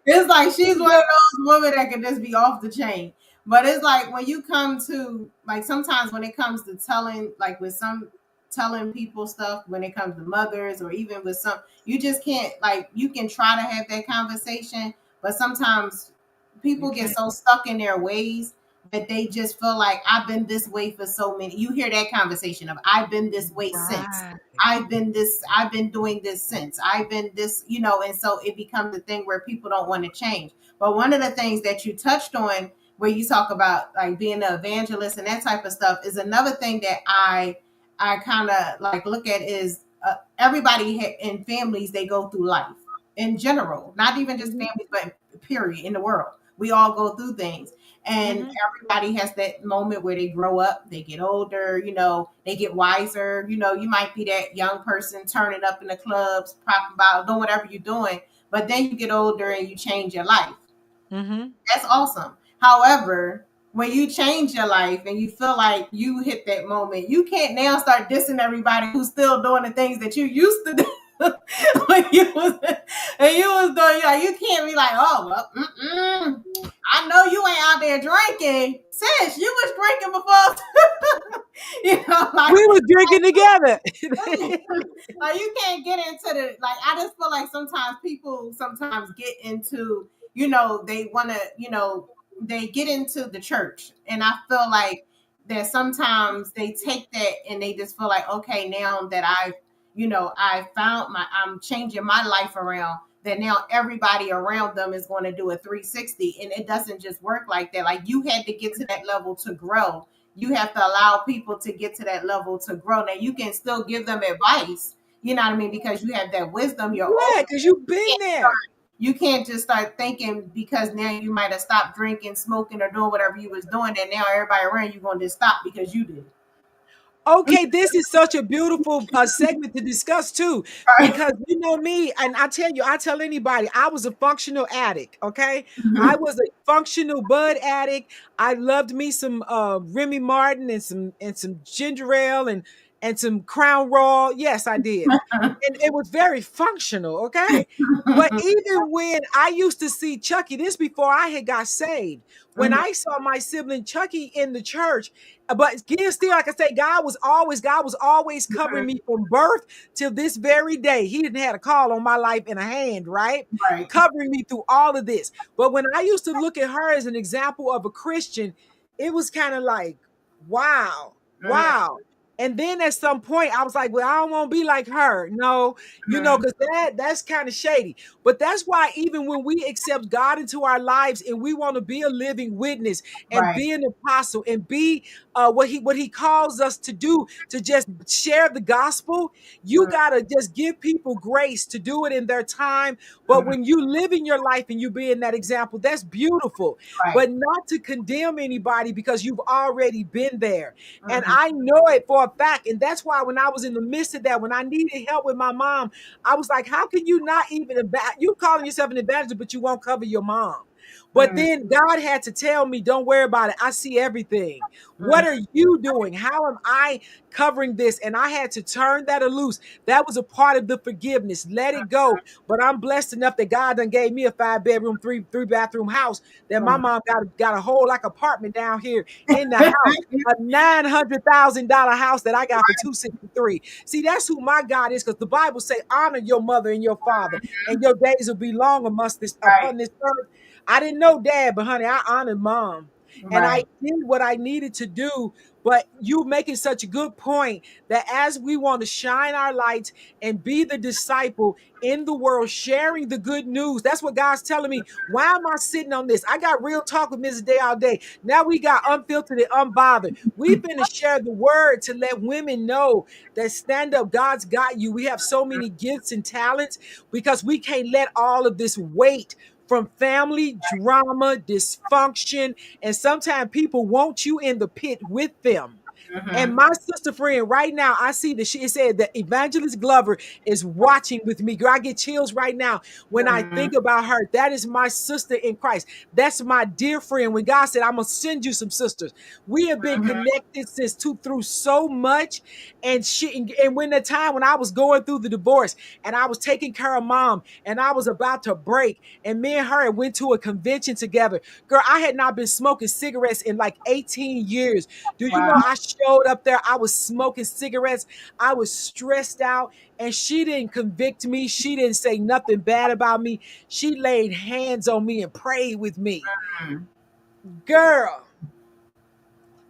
It's like she's one of those women that can just be off the chain. But it's like when you come to like sometimes when it comes to telling like with some telling people stuff when it comes to mothers or even with some you just can't like you can try to have that conversation, but sometimes people get so stuck in their ways that they just feel like I've been this way for so many. You hear that conversation of I've been this way since. I've been doing this since. I've been this, and so it becomes a thing where people don't want to change. But one of the things that you touched on where you talk about like being an evangelist and that type of stuff is another thing that I kind of like look at is everybody in families, they go through life in general, not even just families, but period in the world. We all go through things. And everybody has that moment where they grow up, they get older, they get wiser. You might be that young person turning up in the clubs, popping about, doing whatever you're doing, but then you get older and you change your life. That's awesome. However, when you change your life and you feel like you hit that moment, you can't now start dissing everybody who's still doing the things that you used to do. When you was doing, like you can't be like, oh well, I know you ain't out there drinking, sis. You was drinking before, like we were drinking together. Like you can't get into the like. I just feel like sometimes people get into, they want to, they get into the church, and I feel like that sometimes they take that and they just feel like, okay, now that I'm changing my life around, that now everybody around them is going to do a 360. And it doesn't just work like that. Like, you had to get to that level to grow. You have to allow people to get to that level to grow. Now, you can still give them advice, you know what I mean, because you have that wisdom. You're older. Yeah, because you've been there. You can't just start thinking because now you might have stopped drinking, smoking, or doing whatever you was doing, and now everybody around you going to stop because you did. Okay, this is such a beautiful segment to discuss too, because you know me, and I tell anybody, I was a functional addict. Okay, I was a functional bud addict. I loved me some Remy Martin and some ginger ale and some Crown Royal. Yes, I did, and it was very functional. Okay, but even when I used to see Chucky, this before I had got saved, when I saw my sibling Chucky in the church. But again, still, like I say, God was always covering me from birth till this very day. He didn't have a call on my life in a hand, right? Covering me through all of this. But when I used to look at her as an example of a Christian, it was kind of like, wow. And then at some point, I was like, well, I don't want to be like her. No, because that's kind of shady. But that's why even when we accept God into our lives and we want to be a living witness and be an apostle and be what he calls us to do, to just share the gospel, you got to just give people grace to do it in their time. But when you live in your life and you be in that example, that's beautiful. But not to condemn anybody because you've already been there. And I know it for a fact. And that's why when I was in the midst of that, when I needed help with my mom, I was like, how can you not even, you calling yourself an evangelist, but you won't cover your mom? But then God had to tell me, don't worry about it. I see everything. What are you doing? How am I covering this? And I had to turn that loose. That was a part of the forgiveness. Let it go. But I'm blessed enough that God done gave me a 5-bedroom, three bathroom house that my mom got a whole like apartment down here in the house, a $900,000 house that I got for $263. See, that's who my God is, because the Bible say, honor your mother and your father, and your days will be long amongst this upon this earth. I didn't know dad, but honey, I honored mom. And I did what I needed to do. But you making such a good point that as we want to shine our lights and be the disciple in the world, sharing the good news, that's what God's telling me. Why am I sitting on this? I got real talk with Mrs. Day all day. Now we got unfiltered and unbothered. We've been to share the word to let women know that stand up, God's got you. We have so many gifts and talents because we can't let all of this weight from family drama, dysfunction, and sometimes people want you in the pit with them. And my sister friend right now, I see that she said that Evangelist Glover is watching with me. Girl, I get chills right now when I think about her. That is my sister in Christ. That's my dear friend. When God said, I'm going to send you some sisters. We have been connected since through so much. And when the time when I was going through the divorce and I was taking care of mom and I was about to break, and me and her went to a convention together. Girl, I had not been smoking cigarettes in like 18 years. Do you know I showed up there? I was smoking cigarettes. I was stressed out, and she didn't convict me. She didn't say nothing bad about me. She laid hands on me and prayed with me. Girl.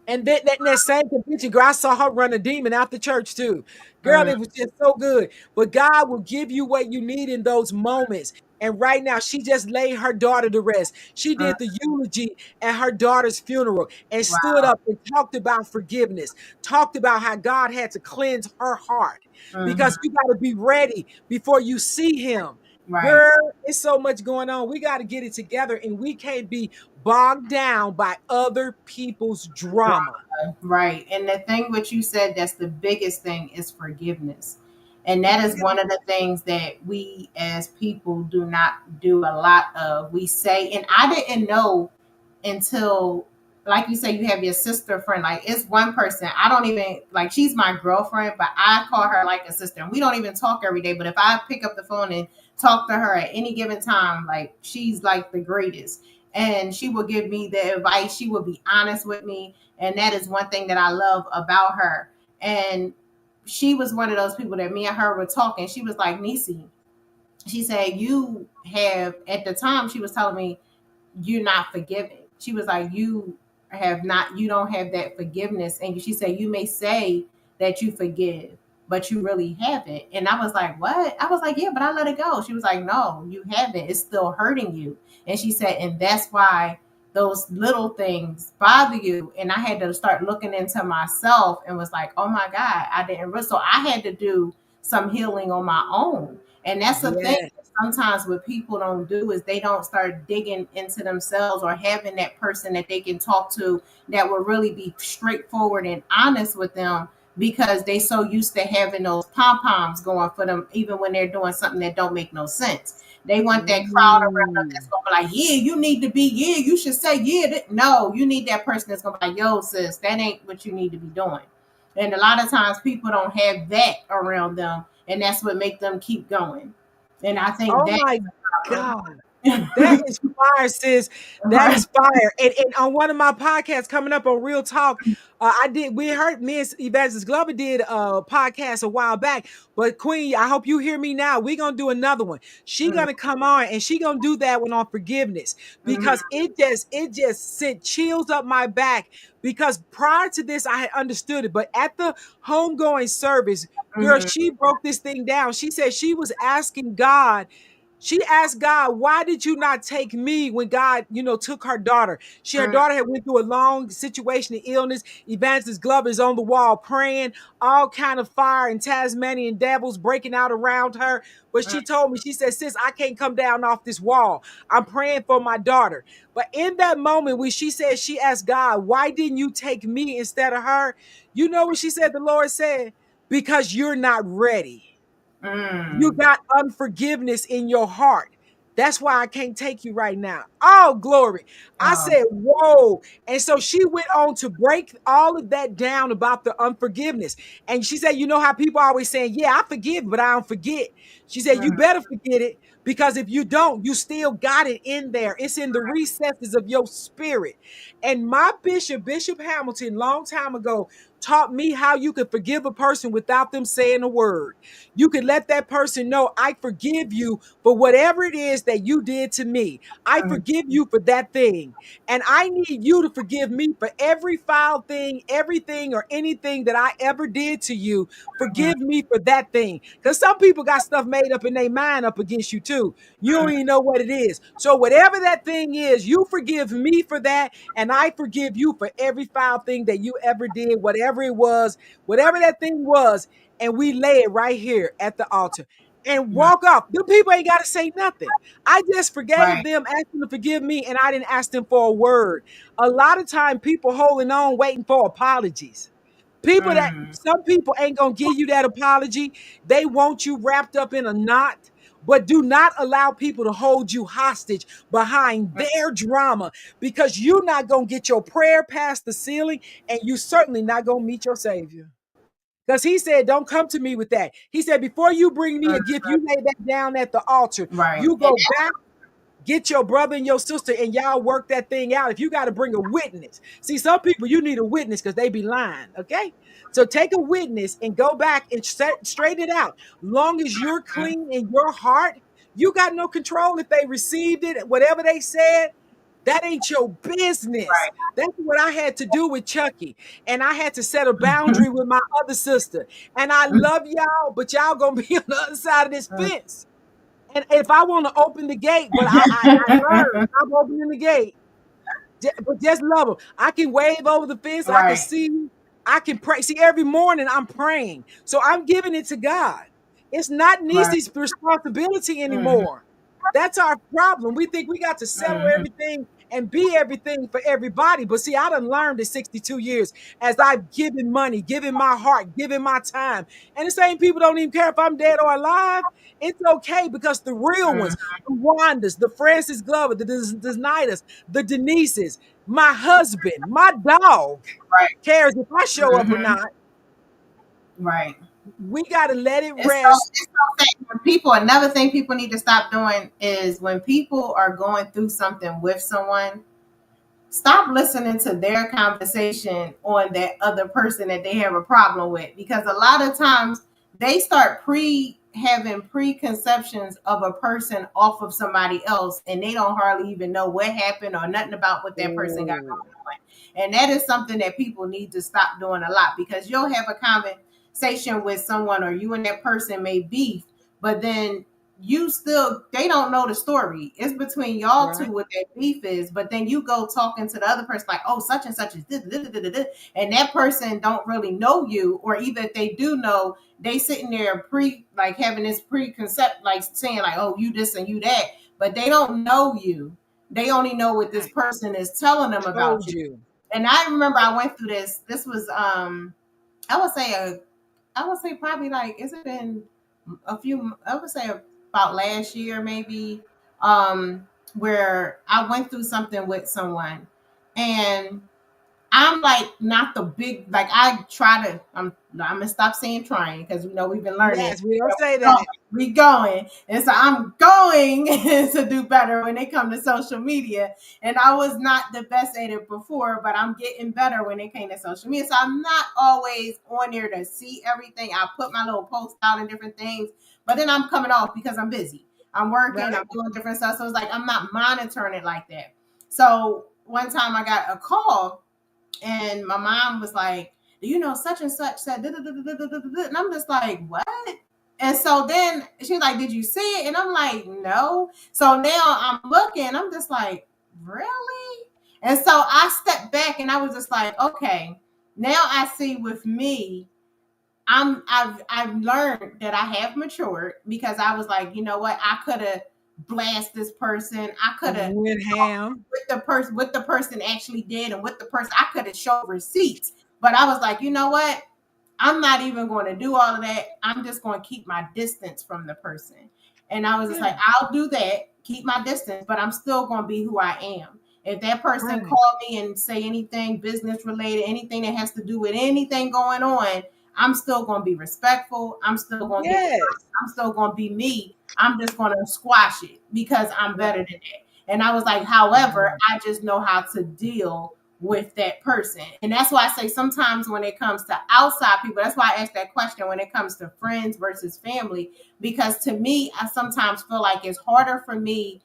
And that same convention, girl, I saw her run a demon out the church too. Girl, it was just so good. But God will give you what you need in those moments. And right now, she just laid her daughter to rest. She did the eulogy at her daughter's funeral and stood up and talked about forgiveness, talked about how God had to cleanse her heart because you got to be ready before you see him. Girl, it's so much going on. We got to get it together, and we can't be bogged down by other people's drama. Right. And the thing what you said, that's the biggest thing, is forgiveness. And that is one of the things that we as people do not do a lot of. We say, and I didn't know until, like you say, you have your sister friend. Like, it's one person. I don't even, like, she's my girlfriend, but I call her like a sister. And we don't even talk every day. But if I pick up the phone and talk to her at any given time, like, she's like the greatest. And she will give me the advice. She will be honest with me. And that is one thing that I love about her. And she was one of those people that me and her were talking. She was like, Nisi, she said, you have, at the time, she was telling me, you're not forgiving. She was like, you you don't have that forgiveness. And she said, you may say that you forgive, but you really haven't. And I was like, what? I was like, yeah, but I let it go. She was like, no, you haven't. It's still hurting you. And she said, and that's why those little things bother you. And I had to start looking into myself and was like, oh my God, I didn't. So I had to do some healing on my own. And that's the thing. Yes. Sometimes what people don't do is they don't start digging into themselves or having that person that they can talk to that will really be straightforward and honest with them, because they so used to having those pom-poms going for them even when they're doing something that don't make no sense. They want that crowd around them that's gonna be like, yeah, you need to be, yeah, you should say, yeah. No, you need that person that's gonna be like, yo, sis, that ain't what you need to be doing. And a lot of times people don't have that around them, and that's what make them keep going. And I think Oh that my God. That is fire, sis. That is fire. And on one of my podcasts coming up on Real Talk, we heard me and Evangelist Glover did a podcast a while back. But Queen, I hope you hear me now. We're gonna do another one. She gonna come on and she gonna do that one on forgiveness, because it just sent chills up my back. Because prior to this, I had understood it, but at the homegoing service, girl, she broke this thing down. She said she was asking God. She asked God, why did you not take me when God, took her daughter? Her daughter had went through a long situation of illness. Evangelist Glover is on the wall praying, all kind of fire and Tasmanian devils breaking out around her. But she told me, she said, sis, I can't come down off this wall. I'm praying for my daughter. But in that moment when she said, she asked God, why didn't you take me instead of her? You know what she said? The Lord said, because you're not ready. You got unforgiveness in your heart. That's why I can't take you right now. Oh, glory. I said, whoa. And so she went on to break all of that down about the unforgiveness. And she said, you know how people always saying, yeah, I forgive, but I don't forget. She said, you better forget it, because if you don't, you still got it in there. It's in the recesses of your spirit. And my Bishop Hamilton, long time ago, taught me how you could forgive a person without them saying a word. You could let that person know, I forgive you for whatever it is that you did to me. I forgive you for that thing. And I need you to forgive me for every foul thing, everything or anything that I ever did to you. Forgive me for that thing. Because some people got stuff made up in their mind up against you too. You don't even know what it is. So whatever that thing is, you forgive me for that. And I forgive you for every foul thing that you ever did, whatever it was, whatever that thing was. And we lay it right here at the altar and walk off. The people ain't got to say nothing. I just forgave them, asked them to forgive me, and I didn't ask them for a word. A lot of time people holding on, waiting for apologies. Some people ain't going to give you that apology. They want you wrapped up in a knot. But do not allow people to hold you hostage behind their drama, because you're not going to get your prayer past the ceiling, and you certainly not going to meet your Savior. Because he said, don't come to me with that. He said, before you bring me a gift, you lay that down at the altar. You go back, get your brother and your sister, and y'all work that thing out. If you got to bring a witness. See, some people, you need a witness because they be lying, okay? So take a witness and go back and straighten it out. Long as you're clean in your heart, you got no control if they received it, whatever they said. That ain't your business. That's what I had to do with Chucky. And I had to set a boundary with my other sister. And I love y'all, but y'all gonna be on the other side of this fence. And if I want to open the gate, but I learned, I'm opening the gate. But just love them. I can wave over the fence. I can see. I can pray. See, every morning I'm praying. So I'm giving it to God. It's not Nisi's responsibility anymore. That's our problem. We think we got to settle everything and be everything for everybody. But see, I done learned in 62 years as I've given money, given my heart, given my time. And the same people don't even care if I'm dead or alive. It's okay, because the real ones, the Wandas, the Francis Glover, the Desnitas, the Denises, my husband, my dog cares if I show up or not. We got to let it rest. Another thing people need to stop doing is when people are going through something with someone, stop listening to their conversation on that other person that they have a problem with, because a lot of times they start having preconceptions of a person off of somebody else, and they don't hardly even know what happened or nothing about what that person got going on. And that is something that people need to stop doing a lot, because you'll have a conversation with someone, or you and that person may beef, but then they don't know the story. It's between y'all two what that beef is, but then you go talking to the other person like, oh, such and such is this, and that person don't really know you, or even if they do know, they sitting there having this preconcept, like saying like, oh, you this and you that, but they don't know you. They only know what this person is telling them about you. And I remember I went through this. This was I would say probably like, it's been I would say about last year maybe, where I went through something with someone, and I'm like not the big, like I try to, I'm gonna stop saying trying, because we've been learning. Yes, we don't say that. We going, and so I'm going to do better when it comes to social media. And I was not the best at it before, but I'm getting better when it came to social media. So I'm not always on there to see everything. I put my little posts out and different things, but then I'm coming off because I'm busy. I'm working, I'm doing different stuff. So it's like I'm not monitoring it like that. So one time I got a call, and my mom was like, such and such said, and I'm just like, what? And so then she's like, did you see it? And I'm like, no. So now I'm looking, I'm just like, really? And so I stepped back, and I was just like, okay, now I see with me, I've learned that I have matured, because I was like, you know what? I could have blast this person. I could have with the person actually did, and with the person I could have showed receipts. But I was like, you know what? I'm not even going to do all of that. I'm just going to keep my distance from the person. And I was just like, I'll do that, keep my distance, but I'm still going to be who I am. If that person called me and say anything business related, anything that has to do with anything going on, I'm still going to be respectful. I'm still going to I'm still going to be me. I'm just going to squash it because I'm better than that. And I was like, however, I just know how to deal with that person. And that's why I say sometimes when it comes to outside people, that's why I asked that question when it comes to friends versus family, because to me, I sometimes feel like it's harder for me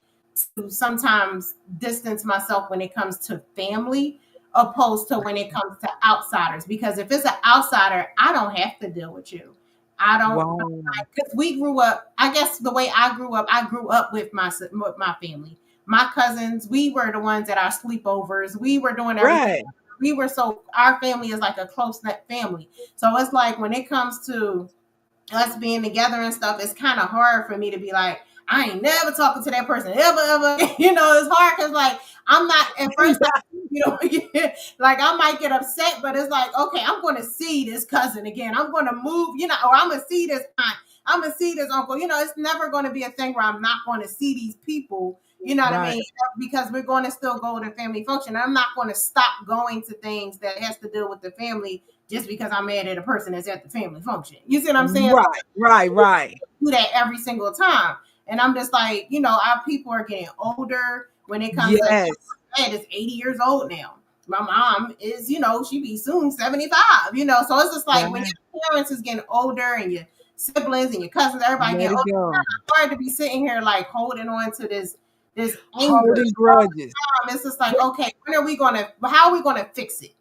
to sometimes distance myself when it comes to family opposed to when it comes to outsiders. Because if it's an outsider, I don't have to deal with you. I don't, because we grew up, I guess the way I grew up with my family. My cousins, we were the ones at our sleepovers. We were doing everything. Our family is like a close-knit family. So it's like when it comes to us being together and stuff, it's kind of hard for me to be like, I ain't never talking to that person ever. It's hard because like I'm not at first, like I might get upset, but it's like, okay, I'm going to see this cousin again. I'm going to move, or I'm going to see this aunt. I'm going to see this uncle. It's never going to be a thing where I'm not going to see these people. You know what I mean? Because we're going to still go to family function. I'm not going to stop going to things that has to deal with the family just because I'm mad at a person that's at the family function. You see what I'm saying? Right. Do that every single time. And I'm just like, our people are getting older when it comes to my dad is 80 years old now. My mom is, she be soon 75, so it's just like when your parents is getting older and your siblings and your cousins, everybody getting older, it's hard to be sitting here like holding on to this anger. Grudges. It's just like, okay, how are we gonna fix it?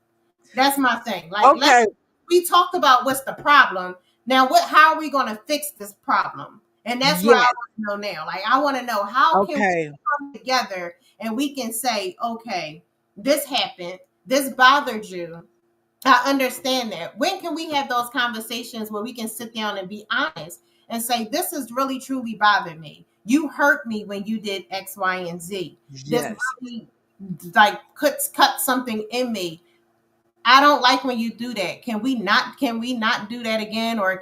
That's my thing. Like, we talked about what's the problem. Now, how are we gonna fix this problem? And that's what I want to know now. Like, I want to know how can we come together and we can say, okay, this happened, this bothered you. I understand that. When can we have those conversations where we can sit down and be honest and say, this is really truly bothered me. You hurt me when you did X, Y, and Z. This really, like cut something in me. I don't like when you do that. Can we not do that again? Or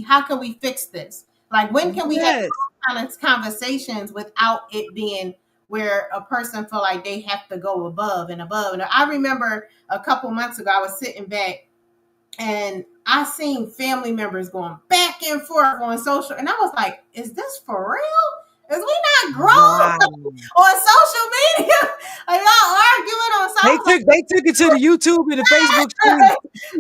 how can we fix this? Like, when can we have those kind of conversations without it being where a person feel like they have to go above and above? And I remember a couple months ago, I was sitting back and I seen family members going back and forth on social. And I was like, is this for real? Is we not grown on social media? Like, y'all arguing on social They took it to the YouTube and the Facebook stream.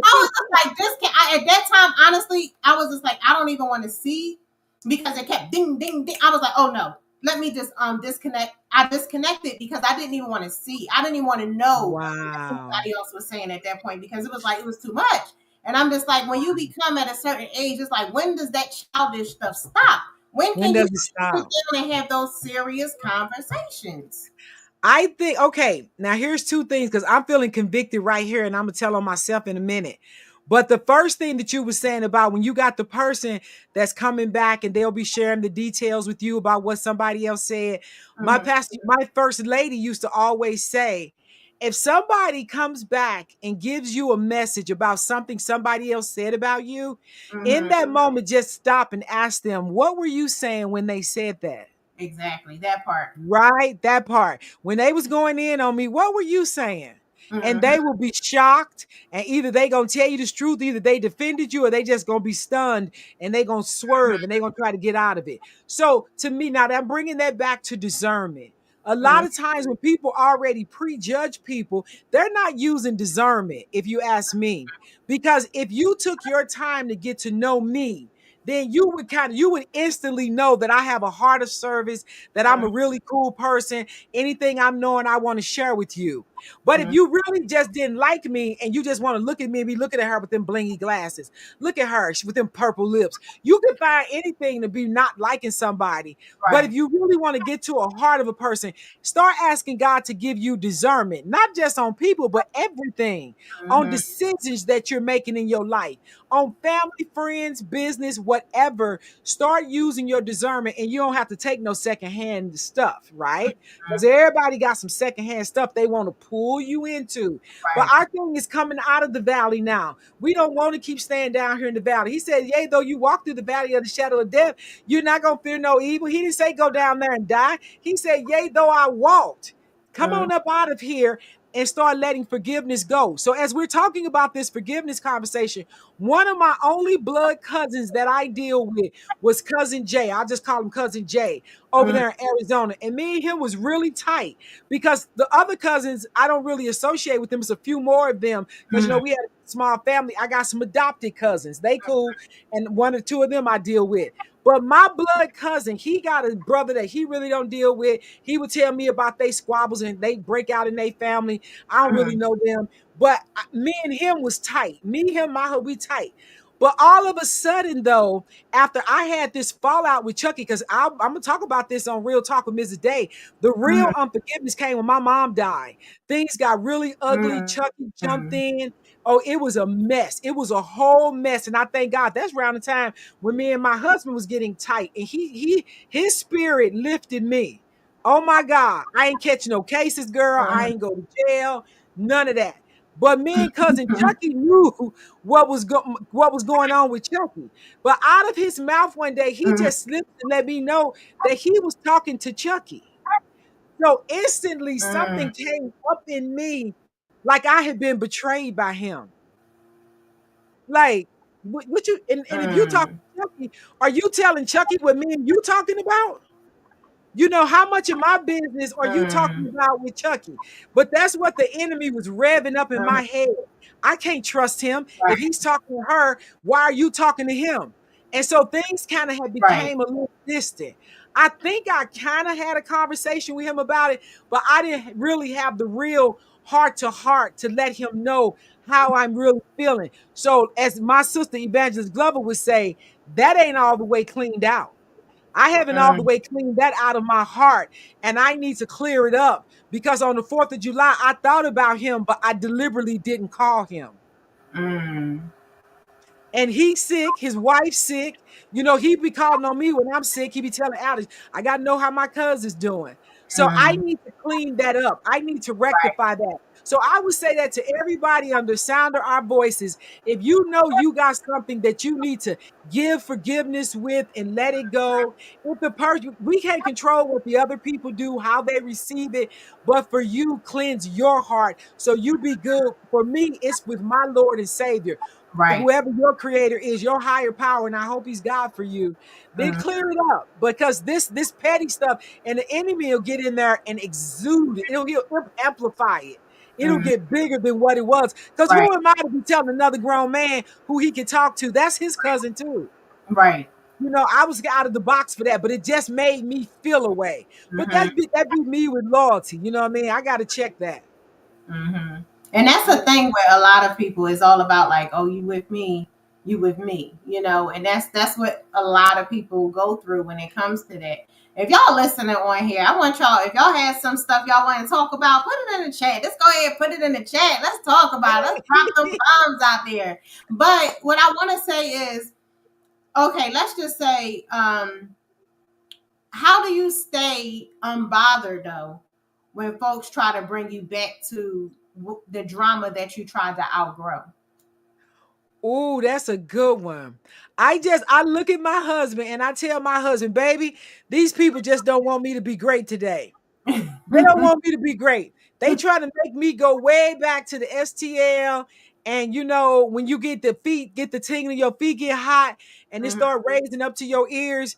I was just like, at that time, honestly, I was just like, I don't even want to see because it kept ding, ding, ding. I was like, oh no, let me just disconnect. I disconnected because I didn't even want to see. I didn't even want to know what Wow. anybody else was saying at that point because it was like it was too much. And I'm just like, when you become at a certain age, it's like, when does that childish stuff stop? When When can you does it sit stop? down and have those serious conversations? I think, okay, now here's two things because I'm feeling convicted right here and I'm gonna tell on myself in a minute. But the first thing that you were saying about when you got the person that's coming back and they'll be sharing the details with you about what somebody else said. My Mm-hmm, pastor, my first lady used to always say, if somebody comes back and gives you a message about something somebody else said about you, in mm-hmm. that moment, just stop and ask them, what were you saying when they said that? Exactly that part. Right? That part. When they was going in on me, what were you saying? And Mm-hmm, they will be shocked, and either they gonna tell you the truth, either they defended you, or they just gonna be stunned, and they gonna swerve, and they gonna try to get out of it. So to me, now that I'm bringing that back to discernment. A lot mm-hmm, of times when people already prejudge people, they're not using discernment, if you ask me. Because if you took your time to get to know me, then you would instantly know that I have a heart of service, that I'm a really cool person. Anything I'm knowing, I want to share with you. But if mm-hmm. you really just didn't like me and you just want to look at me and be looking at her with them blingy glasses, look at her with them purple lips, you can find anything to be not liking somebody. But if Right. you really want to get to a heart of a person, start asking God to give you discernment, not just on people, but everything, on Mm-hmm, decisions that you're making in your life, on family, friends, business, whatever. Start using your discernment and you don't have to take no secondhand stuff, right? Because everybody got some secondhand stuff they want to pull you into. But right. our thing is coming out of the valley now. We don't want to keep staying down here in the valley. He said, yea, though you walk through the valley of the shadow of death, you're not going to fear no evil. He didn't say go down there and die. He said, yea, though I walked. Come Mm-hmm, on up out of here and start letting forgiveness go. So, as we're talking about this forgiveness conversation, one of my only blood cousins that I deal with was cousin Jay. I'll just call him cousin Jay over mm-hmm, there in Arizona. And me and him was really tight because the other cousins, I don't really associate with them. It's a few more of them because, mm-hmm. we had a small family. I got some adopted cousins. They cool. And one or two of them I deal with. But my blood cousin, he got a brother that he really don't deal with. He would tell me about they squabbles and they break out in their family. I don't really know them. But me and him was tight. Me, him, my we tight. But all of a sudden, though, after I had this fallout with Chucky, because I'm gonna talk about this on Real Talk with Mrs. Day, the real unforgiveness came when my mom died. Things got really ugly. Chucky jumped Mm-hmm. in. Oh, it was a mess. It was a whole mess. And I thank God that's around the time when me and my husband was getting tight, and his spirit lifted me. Oh my God, I ain't catching no cases, girl. I ain't go to jail. None of that. But me and cousin Chucky knew what was going on with Chucky. But out of his mouth one day, he Mm-hmm. just slipped and let me know that he was talking to Chucky. So instantly Mm-hmm. something came up in me like I had been betrayed by him. Like, what you and if you talk Mm-hmm. to Chucky, are you telling Chucky what me and you talking about? How much of my business are you talking about with Chucky? But that's what the enemy was revving up in my head. I can't trust him. If Right. he's talking to her, why are you talking to him? And so things kind of had Right. became a little distant. I think I kind of had a conversation with him about it, but I didn't really have the real heart to heart to let him know how I'm really feeling. So, as my sister Evangelist Glover would say, that ain't all the way cleaned out. I haven't all the way cleaned that out of my heart, and I need to clear it up because on the 4th of July, I thought about him, but I deliberately didn't call him. Mm-hmm. And he's sick, his wife's sick. He be calling on me when I'm sick. He be telling Alice, I got to know how my cousin's doing. So I Mm-hmm. need to clean that up. I need to Right. rectify that. So I would say that to everybody under sound of our voices. If you know you got something that you need to give forgiveness with and let it go, if the person, we can't control what the other people do, how they receive it, but for you, cleanse your heart so you be good. For me, it's with my Lord and Savior, Right. whoever your creator is, your higher power, and I hope he's God for you, then Mm-hmm. clear it up because this petty stuff and the enemy will get in there and exude it. He'll amplify it. It'll Mm-hmm. get bigger than what it was. Because Right. who am I to be telling another grown man who he can talk to? That's his cousin too. Right. I was out of the box for that, but it just made me feel a way. But Mm-hmm. that be me with loyalty. You know what I mean? I got to check that. Mm-hmm. And that's the Yeah. thing where a lot of people is all about like, oh, you with me, and that's what a lot of people go through when it comes to that. If y'all listening on here, I want y'all, if y'all had some stuff y'all want to talk about, put it in the chat. Let's go ahead and put it in the chat. Let's talk about it. Let's drop them bombs out there. But what I want to say is, okay, let's just say, how do you stay unbothered though when folks try to bring you back to the drama that you tried to outgrow? Oh, that's a good one. I look at my husband and I tell my husband, baby, these people just don't want me to be great today. They don't want me to be great. They try to make me go way back to the STL. And when you get the feet, get the tingling, your feet get hot, and it Mhm, start raising up to your ears.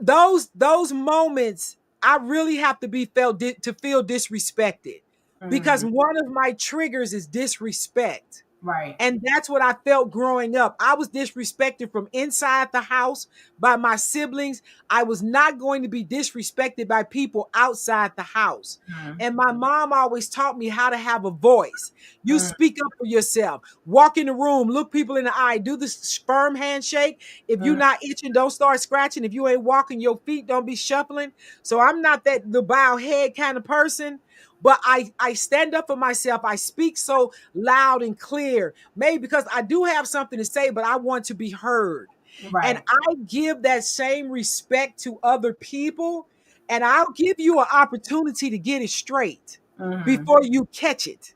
Those moments, I really have to be to feel disrespected, because mhm. one of my triggers is disrespect. Right. And that's what I felt growing up. I was disrespected from inside the house by my siblings. I was not going to be disrespected by people outside the house. Mhm, And my mom always taught me how to have a voice. You mhm, speak up for yourself. Walk in the room, look people in the eye, do the firm handshake. If you're mhm. not itching, don't start scratching. If you ain't walking your feet, don't be shuffling. So I'm not that the bow head kind of person. But I stand up for myself. I speak so loud and clear, maybe because I do have something to say, but I want to be heard. And Right. I give that same respect to other people, and I'll give you an opportunity to get it straight Mhm. before you catch it,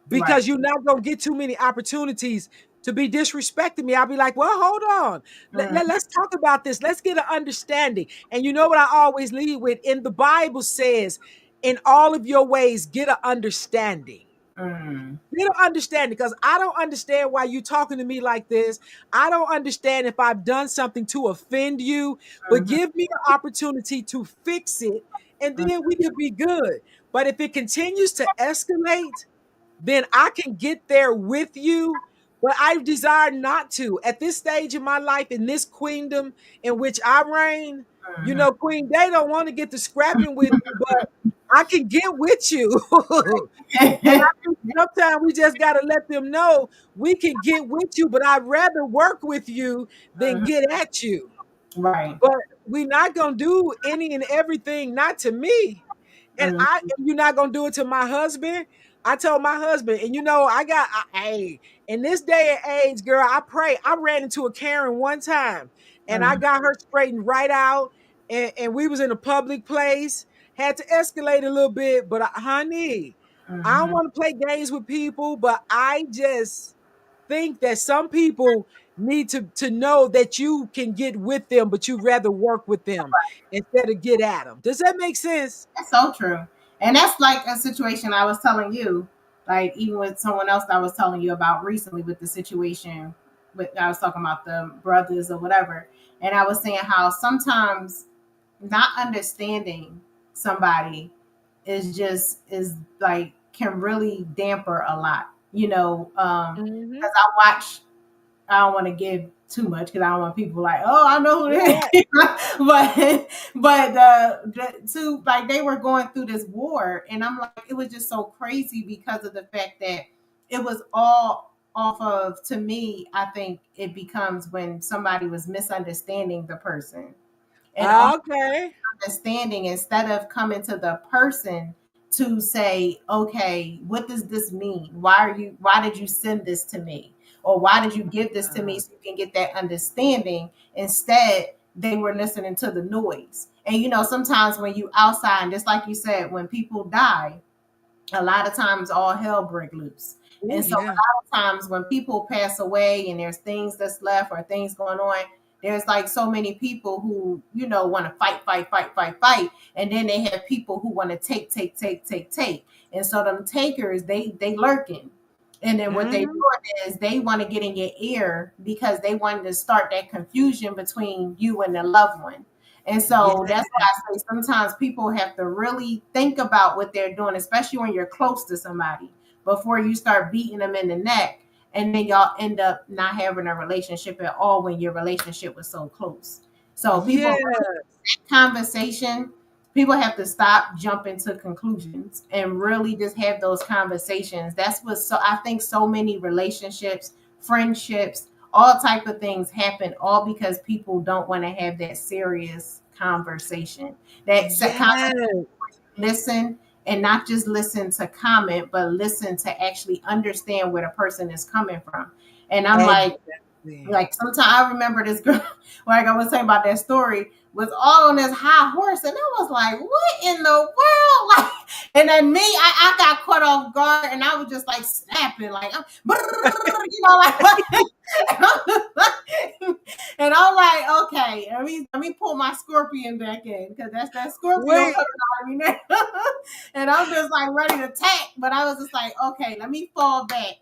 Right. because you're not going to get too many opportunities to be disrespecting me. I'll be like, well, hold on. Mhm, Let's talk about this. Let's get an understanding. And you know what I always lead with? In the Bible says, in all of your ways, get an understanding. mhm, You don't understand, because I don't understand why you talking to me like this. I don't understand if I've done something to offend you, but mhm, give me an opportunity to fix it, and mhm. then we could be good. But if it continues to escalate, then I can get there with you. But I desire not to. At this stage in my life, in this queendom in which I reign, Queen, they don't want to get to scrapping with me, but I can get with you. And I think sometimes we just got to let them know we can get with you, but I'd rather work with you than Mhm. get at you. Right. But we're not going to do any and everything, not to me. And Mhm, you're not gonna do it to my husband. I told my husband, and hey, in this day and age, girl, I pray. I ran into a Karen one time, and I mhm, got her straightened right out, and we was in a public place, had to escalate a little bit, but honey, I don't mhm. want to play games with people, but I just think that some people need to know that you can get with them, but you rather work with them instead of get at them. Does that make sense? That's so true. And that's like a situation I was telling you, like even with someone else that I was telling you about recently with the situation with I was talking about the brothers or whatever. And I was saying how sometimes not understanding somebody is like can really damper a lot, Mhm. because I don't want to give too much because I don't want people like, oh, I know who Yeah. this is. but the two, like, they were going through this war, and I'm like, it was just so crazy because of the fact that it was all off of, to me, I think it becomes when somebody was misunderstanding the person, and Okay. understanding instead of coming to the person to say, okay, what does this mean? Why did you send this to me? Or why did you give this to me so you can get that understanding? Instead, they were listening to the noise. And sometimes when you outside, and just like you said, when people die, a lot of times all hell break loose. Oh And so a yeah. lot of times when people pass away and there's things that's left or things going on, there's like so many people who, want to fight, fight, fight, fight, fight. And then they have people who want to take, take, take, take, take. And so them takers, they lurking. And then what they Mhm. doing is they want to get in your ear because they want to start that confusion between you and the loved one. And Yeah. so that's why I say sometimes people have to really think about what they're doing, especially when you're close to somebody, before you start beating them in the neck. And then y'all end up not having a relationship at all when your relationship was so close. So Yeah. people conversation, people have to stop jumping to conclusions and really just have those conversations. That's what, so I think so many relationships, friendships, all type of things happen all because people don't want to have that serious conversation. That Yes. listen, and not just listen to comment, but listen to actually understand where the person is coming from. And I'm Exactly. like sometimes I remember this girl, like I was saying about that story, was all on this high horse, and I was like, "What in the world?" Like, and then me, I got caught off guard, and I was just like snapping, like, you know, like, and I'm like, "Okay, let me pull my scorpion back in because that's that Scorpio Wait. coming out of me now," and I'm just like ready to attack, but I was just like, "Okay, let me fall back."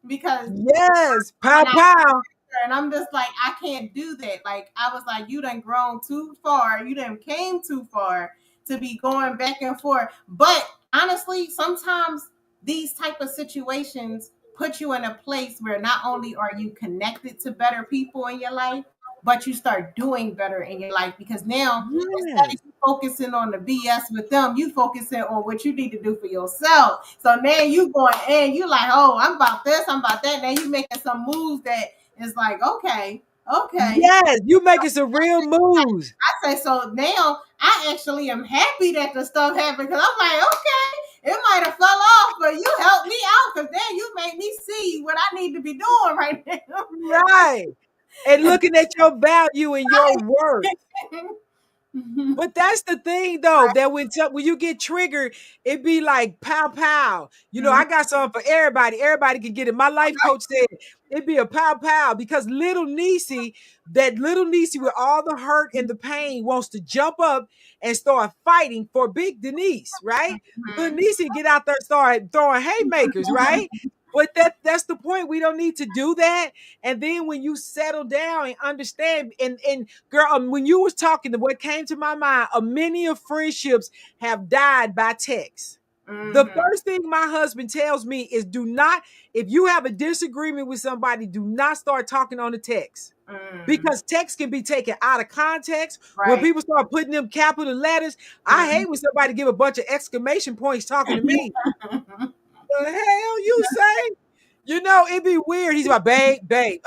Because Yes. Pow when I pow. and I'm just like, I can't do that. Like I was like, you done grown too far, you done came too far to be going back and forth. But honestly, sometimes these type of situations put you in a place where not only are you connected to better people in your life, but you start doing better in your life because now instead of Yes. you focusing on the BS with them, you focusing on what you need to do for yourself. So now you going in, you like, oh, I'm about this, I'm about that. Now you making some moves that it's like, okay, okay. Yes. You making some real moves. I say so now I actually am happy that the stuff happened because I'm like, okay, it might have fell off, but you helped me out because then you made me see what I need to be doing right now. Right. And looking at your value and your worth. But that's the thing though, that when you get triggered, it be like pow pow. You know, I got something for everybody. Everybody can get it. My life coach said it'd be a pow pow because that little Niecy with all the hurt and the pain wants to jump up and start fighting for Big Denise, right? Little Niecy get out there, start throwing haymakers, right? But that's the point. We don't need to do that. And then when you settle down and understand, and girl, when you was talking, what came to my mind, many of friendships have died by text. The first thing my husband tells me is do not, if you have a disagreement with somebody, do not start talking on the text. Because text can be taken out of context. When Right. people start putting them capital letters, I hate when somebody give a bunch of exclamation points talking to me. The hell you say? You know, it'd be weird. He's like, babe, babe,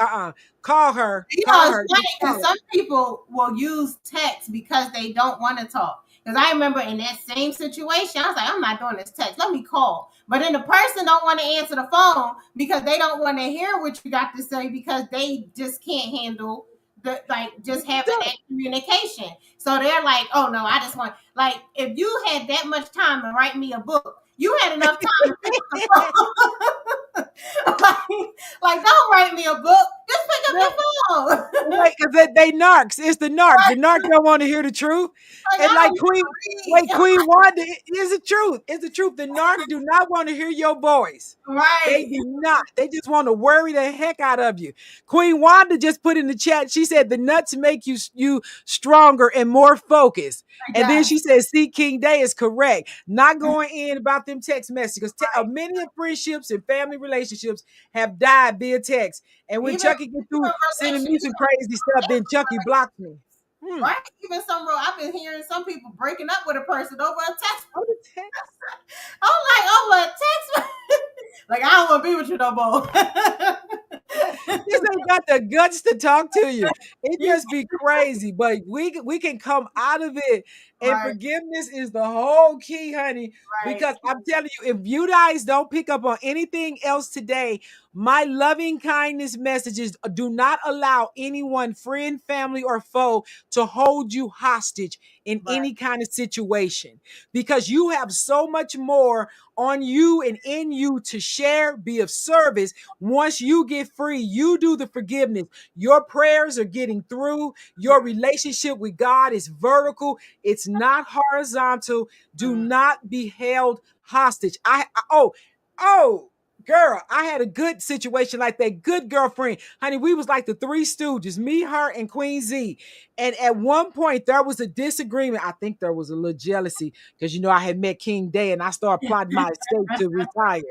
call her, You know, call it's her. funny Just call because her. some people will use text because they don't want to talk. Because I remember in that same situation, I was like, I'm not doing this text. Let me call. But then the person don't want to answer the phone because they don't want to hear what you got to say because they just can't handle the like just having that communication. So they're like, oh no, I just want like if you had that much time to write me a book, you had enough time to pick up the phone. like, don't write me a book. Just pick up No, your phone. wait, because they narcs. It's the narc. The narc don't want to hear the truth. Like, And I like don't Queen, need wait, to Queen Wanda, is the truth. It's the truth. The narcs do not want to hear your voice. read. They Right. do not. They just want to worry the heck out of you. Queen Wanda just put in the chat. She said the nuts make you stronger and more focused. And then Yes. she said, "See, King Day is correct. Not going in about them text messages. Many of friendships and family relationships have died via text. And when Even Chucky get through sending me some relationships, crazy stuff, then Chucky blocks me. Hmm. right? Even some real, I've been hearing some people breaking up with a person over a text. Oh, the text. I'm like, over a text. Like, I don't want to be with you no more. This ain't got the guts to talk to you. It You- just be crazy, but we can come out of it. And right, forgiveness is the whole key, honey. right, Because I'm telling you, if you guys don't pick up on anything else today, my loving kindness messages do not allow anyone, friend, family, or foe, to hold you hostage in right. any kind of situation. Because you have so much more on you and in you to share, be of service. Once you get free, you do the forgiveness. Your prayers are getting through. Your relationship with God is vertical, it's not horizontal. Do Mm. not be held hostage. Oh, girl, I had a good situation like that. Good girlfriend. Honey, we was like the Three Stooges, me, her, and Queen Z. And at one point, there was a disagreement. I think there was a little jealousy because, I had met King Day and I started plotting my escape to retire.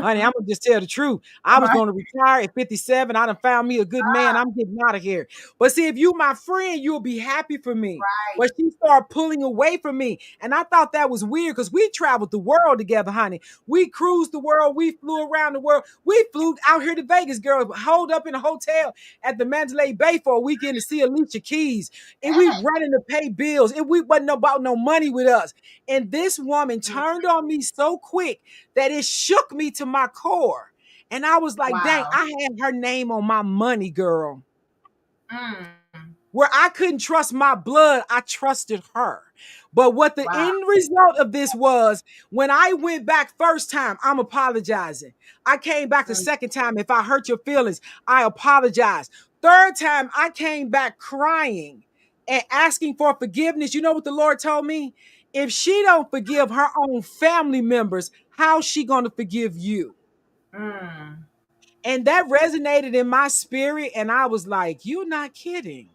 Honey, I'm gonna just tell the truth. I was Right, gonna retire at 57. I done found me a good man. I'm getting out of here. But see, if you my friend, you'll be happy for me. right. But she started pulling away from me. And I thought that was weird because we traveled the world together, honey. We cruised the world. We flew around the world. We flew out here to Vegas, girl, holed up in a hotel at the Mandalay Bay for a weekend to see Alicia Keys. And we running to pay bills. And we wasn't about no money with us. And this woman turned on me so quick that it shook me to my core. And I was like, dang, Wow. I had her name on my money, girl. Mm. Where I couldn't trust my blood, I trusted her. But what the Wow. end result of this was, when I went back first time, I'm apologizing. I came back the Mm. second time. If I hurt your feelings, I apologize. Third time, I came back crying and asking for forgiveness. You know what the Lord told me? If she don't forgive her own family members, how's she going to forgive you? Mm. And that resonated in my spirit. And I was like, you're not kidding.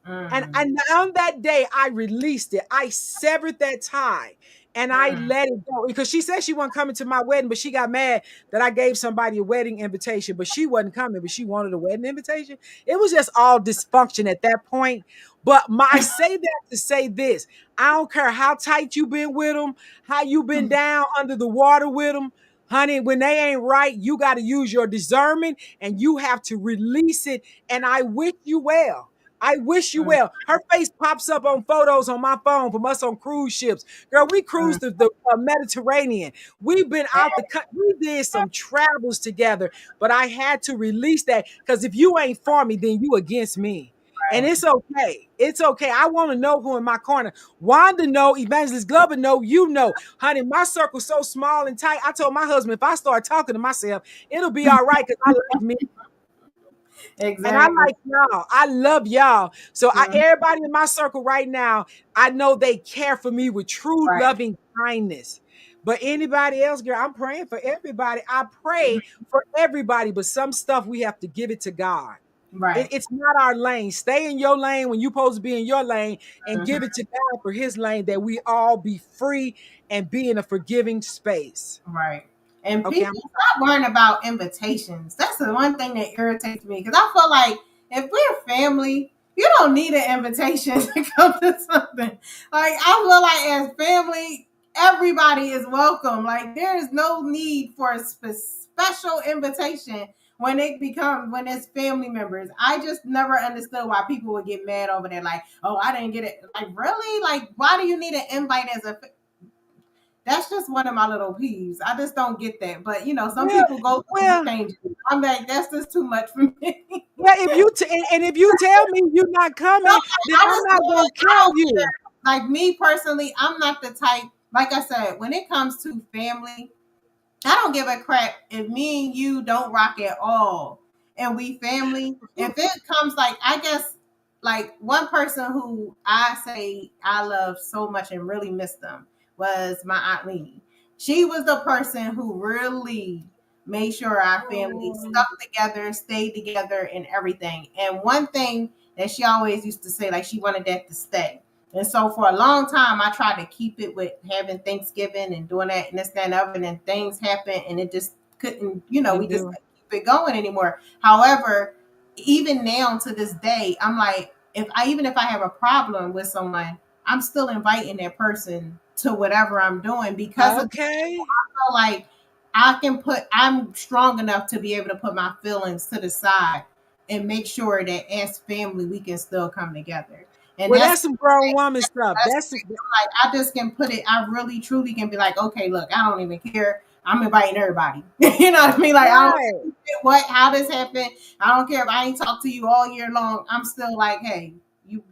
Mm. And on that day, I released it. I severed that tie and I Mm. let it go. Because she said she wasn't coming to my wedding, but she got mad that I gave somebody a wedding invitation, but she wasn't coming, but she wanted a wedding invitation. It was just all dysfunction at that point. But I say that to say this. I don't care how tight you been with them, how you been down under the water with them. Honey, when they ain't right, you got to use your discernment and you have to release it. And I wish you well. I wish you Mm. well. Her face pops up on photos on my phone from us on cruise ships. Girl, we Mm. cruised the Mediterranean. We've been out the country. We did some travels together, but I had to release that because if you ain't for me, then you against me. And Right. it's okay. It's okay. I want to know who in my corner. Wanda know, Evangelist Glover know, you know. Honey, my circle's so small and tight. I told my husband if I start talking to myself, it'll be all right because I like me. And I Exactly. like y'all. I love y'all. So Mm. everybody in my circle right now, I know they care for me with true Right. loving kindness. But anybody else, girl, I'm praying for everybody. I pray for everybody, but some stuff we have to give it to God. Right. It's not our lane. Stay in your lane when you're supposed to be in your lane and Mhm. give it to God for his lane that we all be free and be in a forgiving space. Right. And Okay. people stop worrying about invitations. That's the one thing that irritates me because I feel like if we're family, you don't need an invitation to come to something. Like I feel like as family, everybody is welcome. Like there is no need for a special invitation when it's family members. I just never understood why people would get mad over that. Like, oh, I didn't get it. Like really? Like why do you need an invite as a that's just one of my little peeves. I just don't get that. But some Well, people go through well, changes. I'm like, that's just too much for me. well, if you and if you tell me you're not No, coming, then I I'm just not feel gonna like I tell don't care. you. Like me personally, I'm not the type. Like I said, when it comes to family, I don't give a crap if me and you don't rock at all, and we family. If it comes like, I guess, like one person who I say I love so much and really miss them was my Aunt Leanie. She was the person who really made sure our family Oh, stuck together, stayed together, and everything. And one thing that she always used to say, like she wanted that to stay. And so for a long time, I tried to keep it with having Thanksgiving and doing that and this, that, and other. And then things happened and it just couldn't, we it just do. couldn't keep it going anymore. However, even now to this day, I'm like, even if I have a problem with someone, I'm still inviting that person to whatever I'm doing because of Okay. like I'm strong enough to be able to put my feelings to the side and make sure that as family we can still come together. And Well, that's that's some grown woman stuff. that's That's like I just can put it. I really truly can be like, okay, look, I don't even care. I'm inviting everybody. You know what I mean? Like I don't right. care how this happened. I don't care if I ain't talked to you all year long. I'm still like, hey,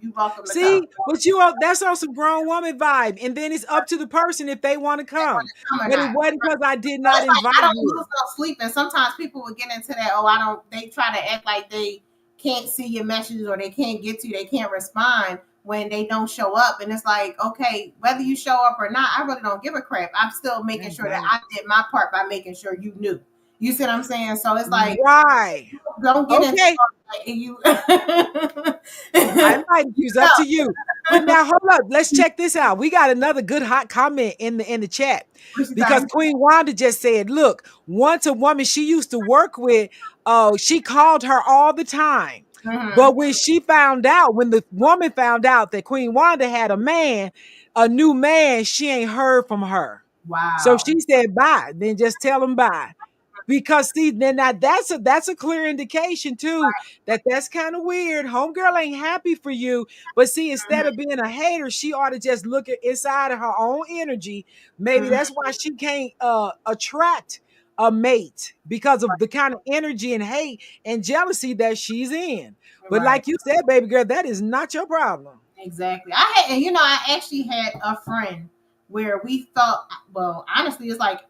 you welcome to come. See, but you are that's on some grown woman vibe. And then it's up to the person if they want to come. Come or But it not. wasn't because I did So not it's like invite I don't you. lose no sleep. And sometimes people will get into that. Oh, I don't. They try to act like they can't see your messages or they can't get to you. They can't respond when they don't show up. And it's like, okay, whether you show up or not, I really don't give a crap. I'm still making That's sure that right. I did my part by making sure you knew. You see what I'm saying? So it's like, Right. don't get into Okay. like, you. I invited you. It's up to you. But now hold up, let's check this out. We got another good hot comment in the chat What you because think? Queen Wanda just said, "Look, once a woman she used to work with, she called her all the time, Mm-hmm. but when the woman found out that Queen Wanda had a new man, she ain't heard from her. So Wow. she said bye. Then just tell him bye." Because see, then that's a clear indication too that that's kind of weird. Homegirl ain't happy for you, but see, instead of being a hater, she ought to just look at inside of her own energy. Maybe Mm-hmm. that's why she can't attract a mate because of the kind of energy and hate and jealousy that she's in. But Right. like you said, baby girl, that is not your problem. Exactly. And I actually had a friend where we thought, well, honestly, it's like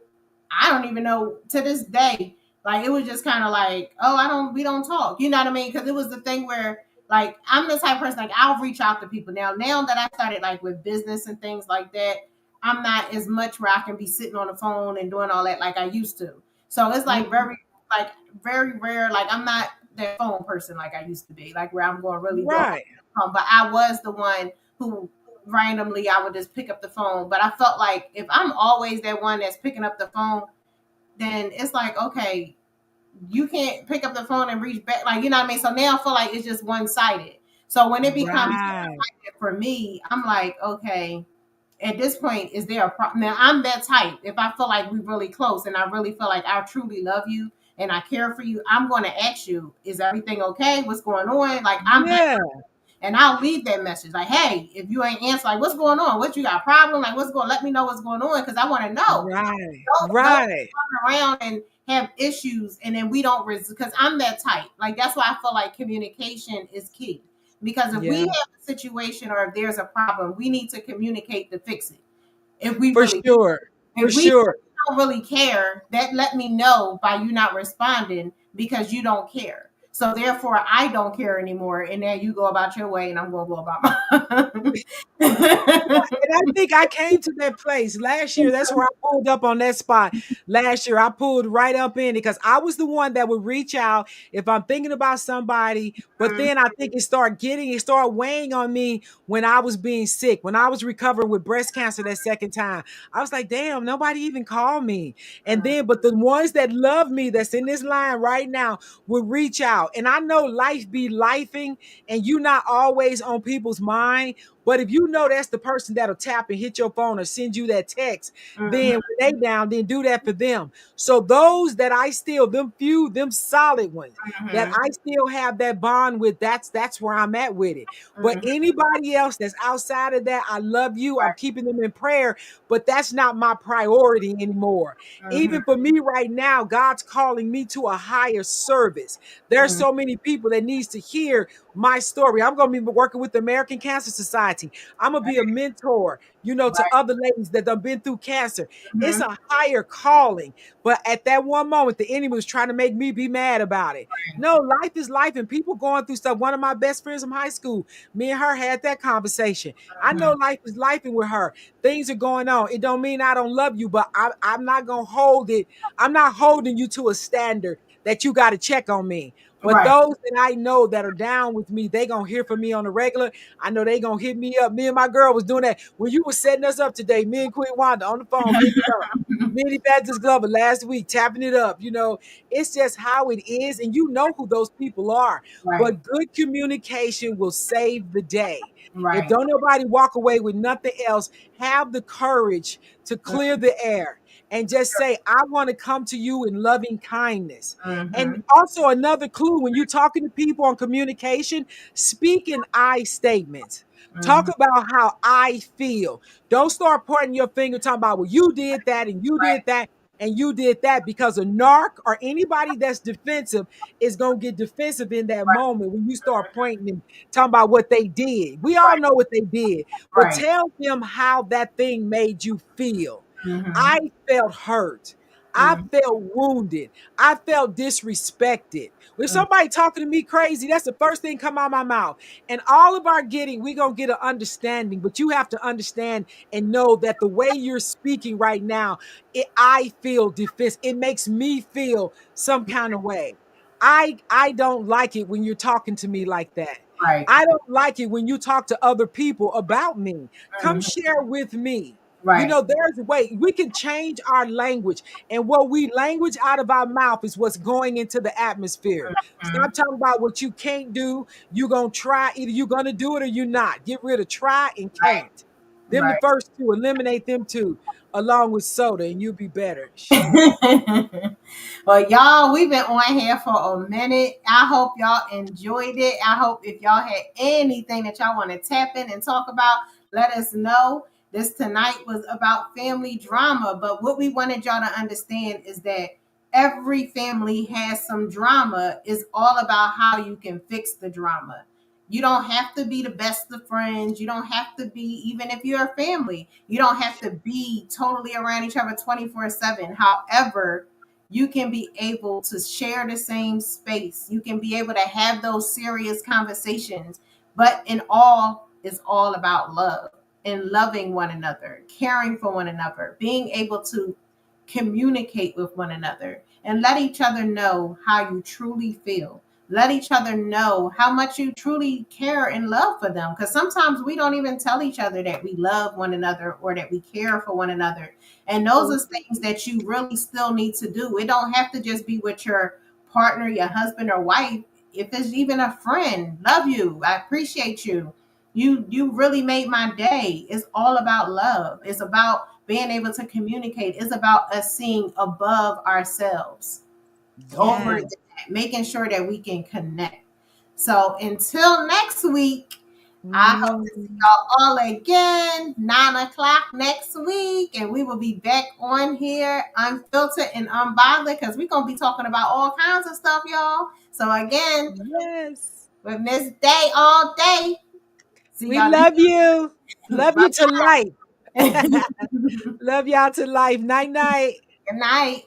I don't even know to this day. Like it was just kind of like, oh, we don't talk. You know what I mean? Because it was the thing where like I'm the type of person like I'll reach out to people now that I started like with business and things like that. I'm not as much where I can be sitting on the phone and doing all that like I used to. So it's like Mhm. like very rare. Like I'm not that phone person like I used to be. Like where I'm going to really go Right. home. But I was the one who randomly I would just pick up the phone. But I felt like if I'm always that one that's picking up the phone, then it's like, okay, you can't pick up the phone and reach back. Like, you know what I mean? So now I feel like it's just one sided. So when it becomes Right. for me, I'm like, okay, at this point, is there a problem? Now I'm that type. If I feel like we're really close and I really feel like I truly love you and I care for you, I'm going to ask you, is everything okay? What's going on? Like, I'm that, Yeah. and I'll leave that message like, hey, if you ain't answer, like, what's going on? What you got a problem? Like, what's going? Let me know what's going on because I want to know. Right. Don't Right. turn around and have issues and then we don't because I'm that type. Like that's why I feel like communication is key. Because if we Yeah. have a situation or if there's a problem, we need to communicate to fix it. If we For really sure. For if we sure. don't really care, that let me know by you not responding because you don't care. So therefore I don't care anymore. And then you go about your way and I'm gonna go about mine. And I think I came to that place last year. That's where I pulled up on that spot. Last year, I pulled right up in it because I was the one that would reach out if I'm thinking about somebody. But then I think it started weighing on me when I was being sick, when I was recovering with breast cancer that second time. I was like, damn, nobody even called me. And then, but the ones that love me, that's in this line right now, would reach out. And I know life be lifing, and you not always on people's mind. But if you know that's the person that'll tap and hit your phone or send you that text, Mhm, then when they down, then do that for them. So those that I still, them few, them solid ones that mhm, I still have that bond with, that's where I'm at with it. But mhm. anybody else that's outside of that, I love you. I'm keeping them in prayer, but that's not my priority anymore. Mhm, Even for me right now, God's calling me to a higher service. There's mhm, so many people that needs to hear my story. I'm going to be working with the American Cancer Society. I'm going to be a mentor, to right. other ladies that have been through cancer. It's Mhm, a higher calling. But at that one moment, the enemy was trying to make me be mad about it. No, life is life, and people going through stuff. One of my best friends from high school, me and her had that conversation. I know mhm, life is life with her. Things are going on. It don't mean I don't love you, but I'm not going to hold it. I'm not holding you to a standard that you got to check on me. But right. those that I know that are down with me, they gonna hear from me on the regular. I know they gonna hit me up. Me and my girl was doing that when you were setting us up today. Me and Queen Wanda on the phone getting it up. Me and Evangelist Glover last week tapping it up. It's just how it is, and you know who those people are. Right. But good communication will save the day. If Right. don't nobody walk away with nothing else, have the courage to clear the air and just say, I want to come to you in loving kindness. And Mhm, also another clue when you're talking to people on communication, speak in I statements. Talk mhm. about how I feel. Don't start pointing your finger talking about, well, you did that and you did Right. that and you did that, because a narc or anybody that's defensive is going to get defensive in that Right. moment when you start pointing and talking about what they did. We all Right. know what they did, but Right. tell them how that thing made you feel. I Mhm, felt hurt. I mhm, felt wounded. I felt disrespected. When mhm. somebody talking to me crazy, that's the first thing come out of my mouth. And all of our getting, we gonna get an understanding. But you have to understand and know that the way you're speaking right now, I feel defense. It makes me feel some kind of way. I don't like it when you're talking to me like that. Right. I don't like it when you talk to other people about me. Come Mhm. share with me. You Right. know, there's a way we can change our language, and what we language out of our mouth is what's going into the atmosphere. Mhm. Stop talking about what you can't do. You're gonna try, either you're gonna do it or you're not. Get rid of try and Right. can't. Them the Right. first two, eliminate them two, along with soda, and you'll be better. Shoot. Well, y'all, we've been on here for a minute. I hope y'all enjoyed it. I hope if y'all had anything that y'all want to tap in and talk about, let us know. This tonight was about family drama, but what we wanted y'all to understand is that every family has some drama. It's all about how you can fix the drama. You don't have to be the best of friends. You don't have to be, even if you're a family, you don't have to be totally around each other 24/7. However, you can be able to share the same space. You can be able to have those serious conversations. But in all, it's all about love and loving one another, caring for one another, being able to communicate with one another and let each other know how you truly feel. Let each other know how much you truly care and love for them. Because sometimes we don't even tell each other that we love one another or that we care for one another. And those are things that you really still need to do. It don't have to just be with your partner, your husband or wife. If it's even a friend, love you, I appreciate you. You really made my day. It's all about love. It's about being able to communicate. It's about us seeing above ourselves, over Yes. that, making sure that we can connect. So until next week, I hope to see Mm, y'all all again, 9 o'clock next week. And we will be back on here unfiltered and unbothered because we're going to be talking about all kinds of stuff, y'all. So again, yes. with Miss Day all day. See We y'all next love you. Love Bye. you to life. Love y'all to life. Night, night. Good night.